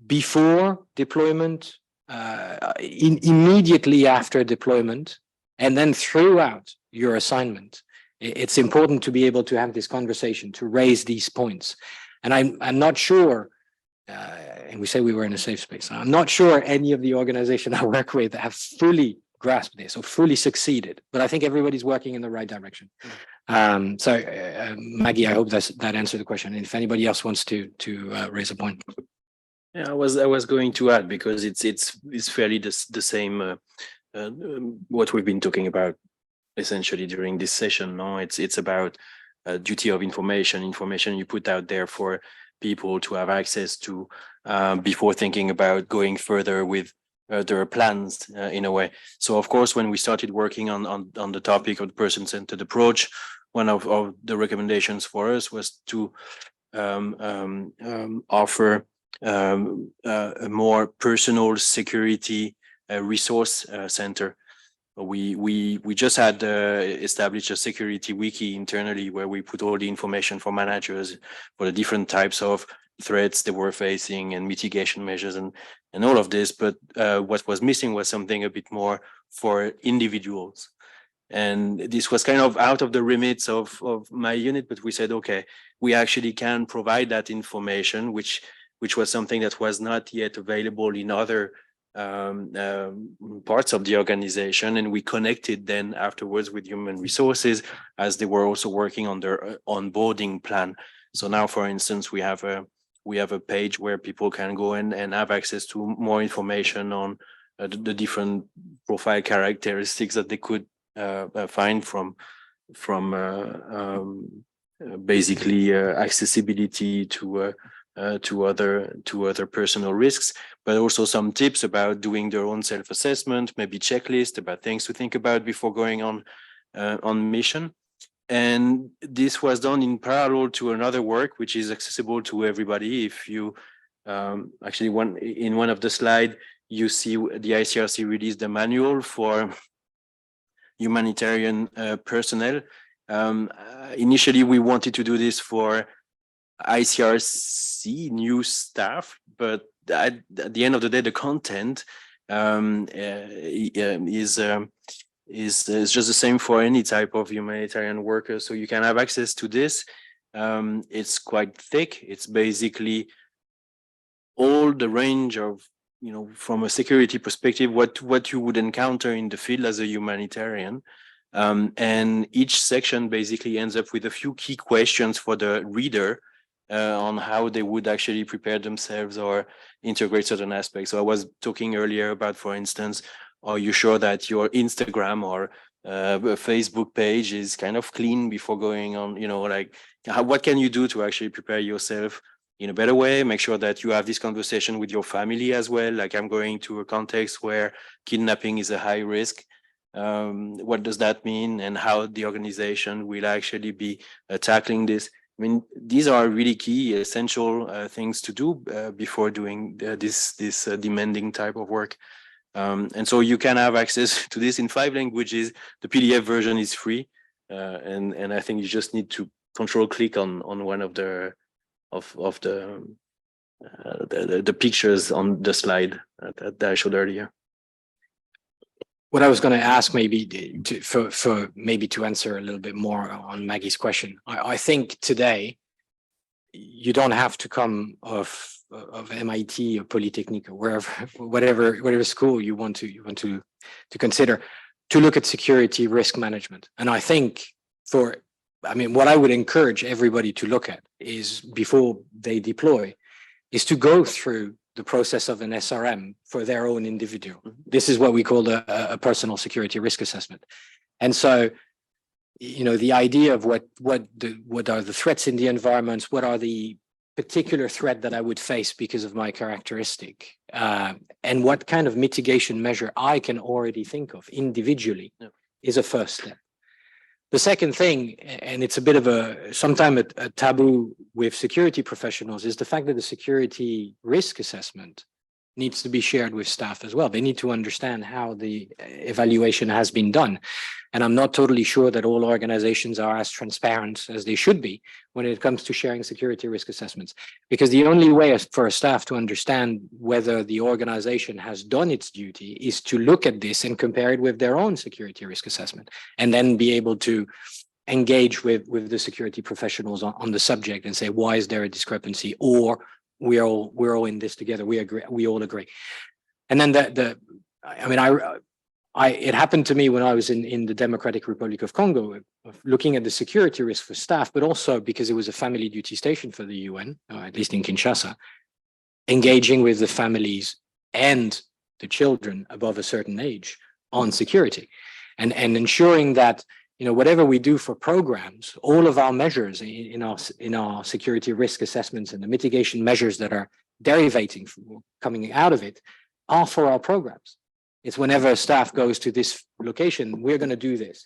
before deployment, immediately after deployment, and then throughout your assignment, it's important to be able to have this conversation, to raise these points. And I'm not sure, and we say we were in a safe space, I'm not sure any of the organizations I work with have fully grasped this or fully succeeded, but I think everybody's working in the right direction. Maggie, I hope that answered the question. And if anybody else wants to raise a point. Yeah, I was going to add, because it's fairly the same what we've been talking about essentially during this session. No, it's about duty of information you put out there for people to have access to before thinking about going further with their plans in a way. So of course, when we started working on the topic of the person-centered approach, one of the recommendations for us was to offer a more personal security resource center. We just had established a security wiki internally where we put all the information for managers for the different types of threats they were facing and mitigation measures and all of this. But what was missing was something a bit more for individuals. And this was kind of out of the remits of my unit, but we said, okay, we actually can provide that information, which was something that was not yet available in other parts of the organization. And we connected then afterwards with human resources as they were also working on their onboarding plan. So now, for instance, we have a page where people can go in and have access to more information on the different profile characteristics that they could find from basically accessibility to other personal risks, but also some tips about doing their own self-assessment, maybe checklist about things to think about before going on mission. And this was done in parallel to another work, which is accessible to everybody. If you actually in one of the slides, you see the ICRC released a manual for humanitarian personnel. Initially, we wanted to do this for ICRC new staff, but at the end of the day, the content is just the same for any type of humanitarian worker. So you can have access to this. It's quite thick. It's basically all the range of, from a security perspective, what you would encounter in the field as a humanitarian. And each section basically ends up with a few key questions for the reader on how they would actually prepare themselves or integrate certain aspects. So I was talking earlier about, for instance, are you sure that your Instagram or Facebook page is kind of clean before going on, what can you do to actually prepare yourself in a better way? Make sure that you have this conversation with your family as well. Like, I'm going to a context where kidnapping is a high risk. What does that mean, and how the organization will actually be tackling this? I mean, these are really key, essential things to do before doing this demanding type of work. And so you can have access to this in 5 languages. The PDF version is free, and I think you just need to control-click on one of the pictures on the slide that I showed earlier. What I was going to ask, maybe to answer a little bit more on Maggie's question, I think today you don't have to come of MIT or Polytechnic or whatever school you want to consider to look at security risk management. And I think what I would encourage everybody to look at is, before they deploy, is to go through the process of an SRM for their own individual. This is what we call a personal security risk assessment. And so, the idea of what are the threats in the environment, what are the particular threat that I would face because of my characteristic, and what kind of mitigation measure I can already think of individually, is a first step. The second thing, and it's a bit of sometimes a taboo with security professionals, is the fact that the security risk assessment needs to be shared with staff as well. They need to understand how the evaluation has been done. And I'm not totally sure that all organizations are as transparent as they should be when it comes to sharing security risk assessments. Because the only way for a staff to understand whether the organization has done its duty is to look at this and compare it with their own security risk assessment, and then be able to engage with the security professionals on the subject and say, why is there a discrepancy? Or we're all in this together. We all agree. And then it happened to me when I was in the Democratic Republic of Congo, looking at the security risk for staff, but also because it was a family duty station for the UN, or at least in Kinshasa, engaging with the families and the children above a certain age on security, and ensuring that, whatever we do for programs, all of our measures in our security risk assessments and the mitigation measures that are coming out of it are for our programs. It's whenever staff goes to this location, we're going to do this.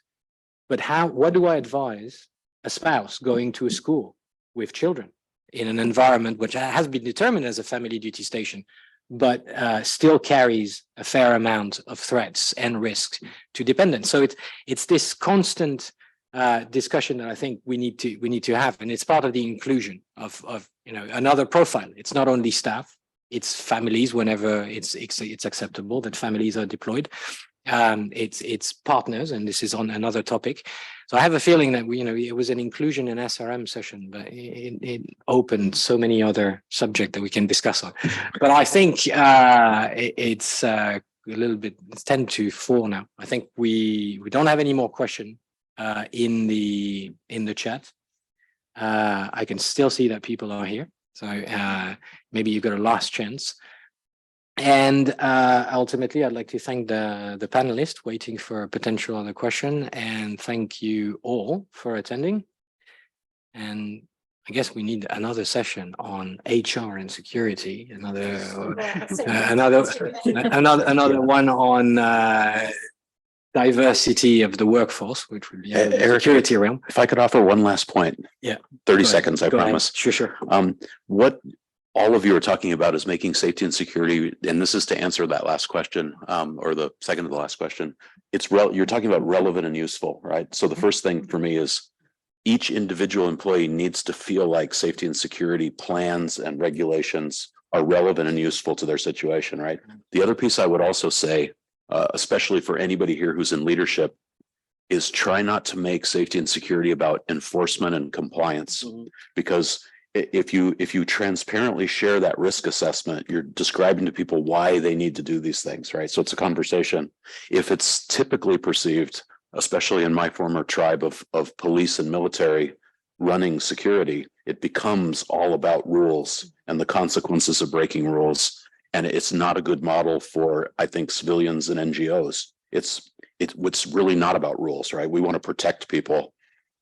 But what do I advise a spouse going to a school with children in an environment which has been determined as a family duty station, but still carries a fair amount of threats and risks to dependents? So it's this constant discussion that I think we need to have, and it's part of the inclusion of another profile. It's not only staff, it's families whenever it's acceptable that families are deployed. It's partners, and this is on another topic. So I have a feeling that it was an inclusion in SRM session, but it opened so many other subjects that we can discuss on. But I think it's a little bit. It's 10 to 4 now. I think we don't have any more question in the chat. I can still see that people are here, so maybe you got a last chance. And ultimately, I'd like to thank the panelists waiting for a potential other question, and thank you all for attending. And I guess we need another session on HR and security, another one on diversity of the workforce, which would be a security realm. If I could offer one last point. Yeah. 30 seconds, I promise. Sure. What all of you are talking about is making safety and security, and this is to answer that last question, or the second to the last question. You're talking about relevant and useful, right? So the first thing for me is each individual employee needs to feel like safety and security plans and regulations are relevant and useful to their situation, right? The other piece I would also say, especially for anybody here who's in leadership, is try not to make safety and security about enforcement and compliance. Because if you transparently share that risk assessment, you're describing to people why they need to do these things, right? So it's a conversation. If it's typically perceived, especially in my former tribe of police and military running security, it becomes all about rules and the consequences of breaking rules. And it's not a good model for, I think, civilians and NGOs. It's really not about rules, right? We want to protect people.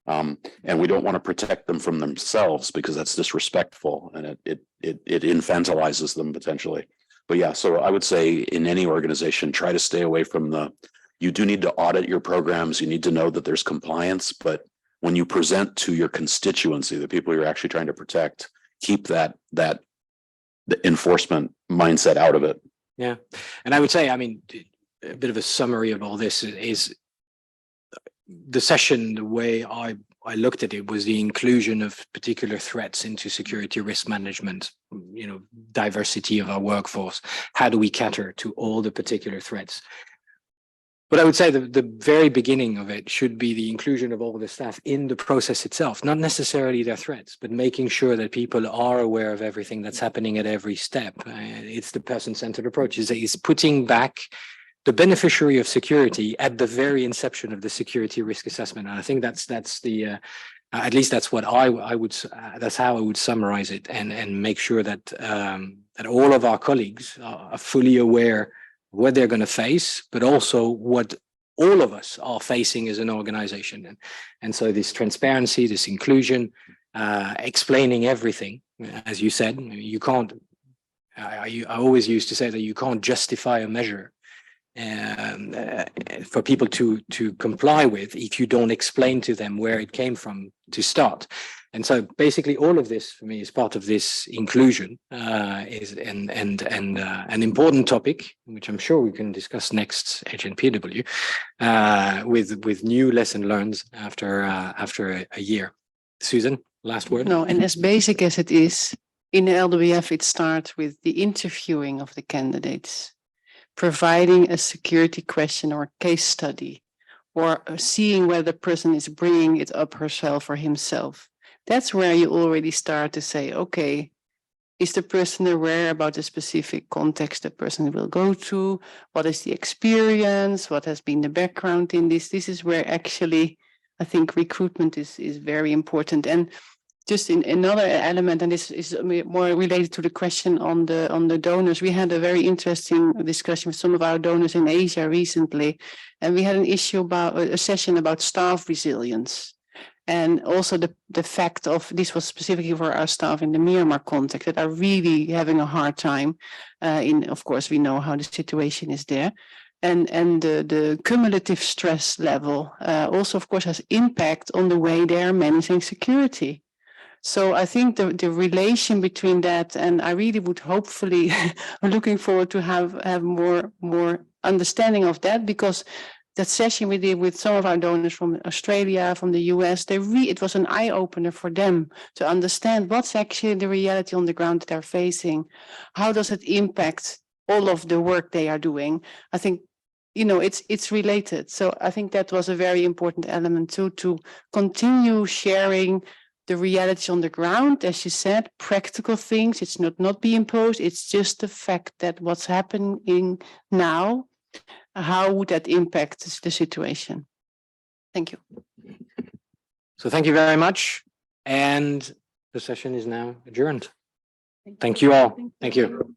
And we don't want to protect them from themselves because that's disrespectful and it infantilizes them potentially. But yeah, so I would say in any organization, try to stay away from you do need to audit your programs. You need to know that there's compliance, but when you present to your constituency, the people you're actually trying to protect, keep the enforcement mindset out of it. Yeah. And I would say, I mean, a bit of a summary of all this is the session, the way I looked at it was the inclusion of particular threats into security risk management, diversity of our workforce. How do we cater to all the particular threats? But I would say the very beginning of it should be the inclusion of all the staff in the process itself, not necessarily their threats, but making sure that people are aware of everything that's happening at every step. It's the person-centered approach. Is putting back the beneficiary of security at the very inception of the security risk assessment. And I think that's the at least that's what I would that's how I would summarize it, and make sure that that all of our colleagues are fully aware what they're going to face, but also what all of us are facing as an organization. And so this transparency, this inclusion, explaining everything, as you said, you can't, I always used to say that you can't justify a measure for people to comply with if you don't explain to them where it came from to start. And so basically all of this for me is part of this inclusion, is an important topic, which I'm sure we can discuss next HNPW, with new lesson learned after a year. Susan, last word. No, and as basic as it is, in the LWF, it starts with the interviewing of the candidates, providing a security question or case study, or seeing whether the person is bringing it up herself or himself. That's where you already start to say, okay, is the person aware about the specific context the person will go to? What is the experience? What has been the background in this? This is where actually I think recruitment is very important. And just in another element, and this is more related to the question on the donors, we had a very interesting discussion with some of our donors in Asia recently, and we had an issue about a session about staff resilience. And also the fact of, this was specifically for our staff in the Myanmar context, that are really having a hard time. Of course, we know how the situation is there. And the cumulative stress level also, of course, has impact on the way they are managing security. So I think the relation between that, and I really would hopefully, I'm looking forward to have more understanding of that, because that session we did with some of our donors from Australia, from the US, it was an eye-opener for them to understand what's actually the reality on the ground that they're facing. How does it impact all of the work they are doing? I think, it's related. So I think that was a very important element too, to continue sharing the reality on the ground, as you said, practical things. It's not be imposed. It's just the fact that what's happening now, how would that impact the situation? Thank you. So thank you very much. And the session is now adjourned. Thank you all. Thank you.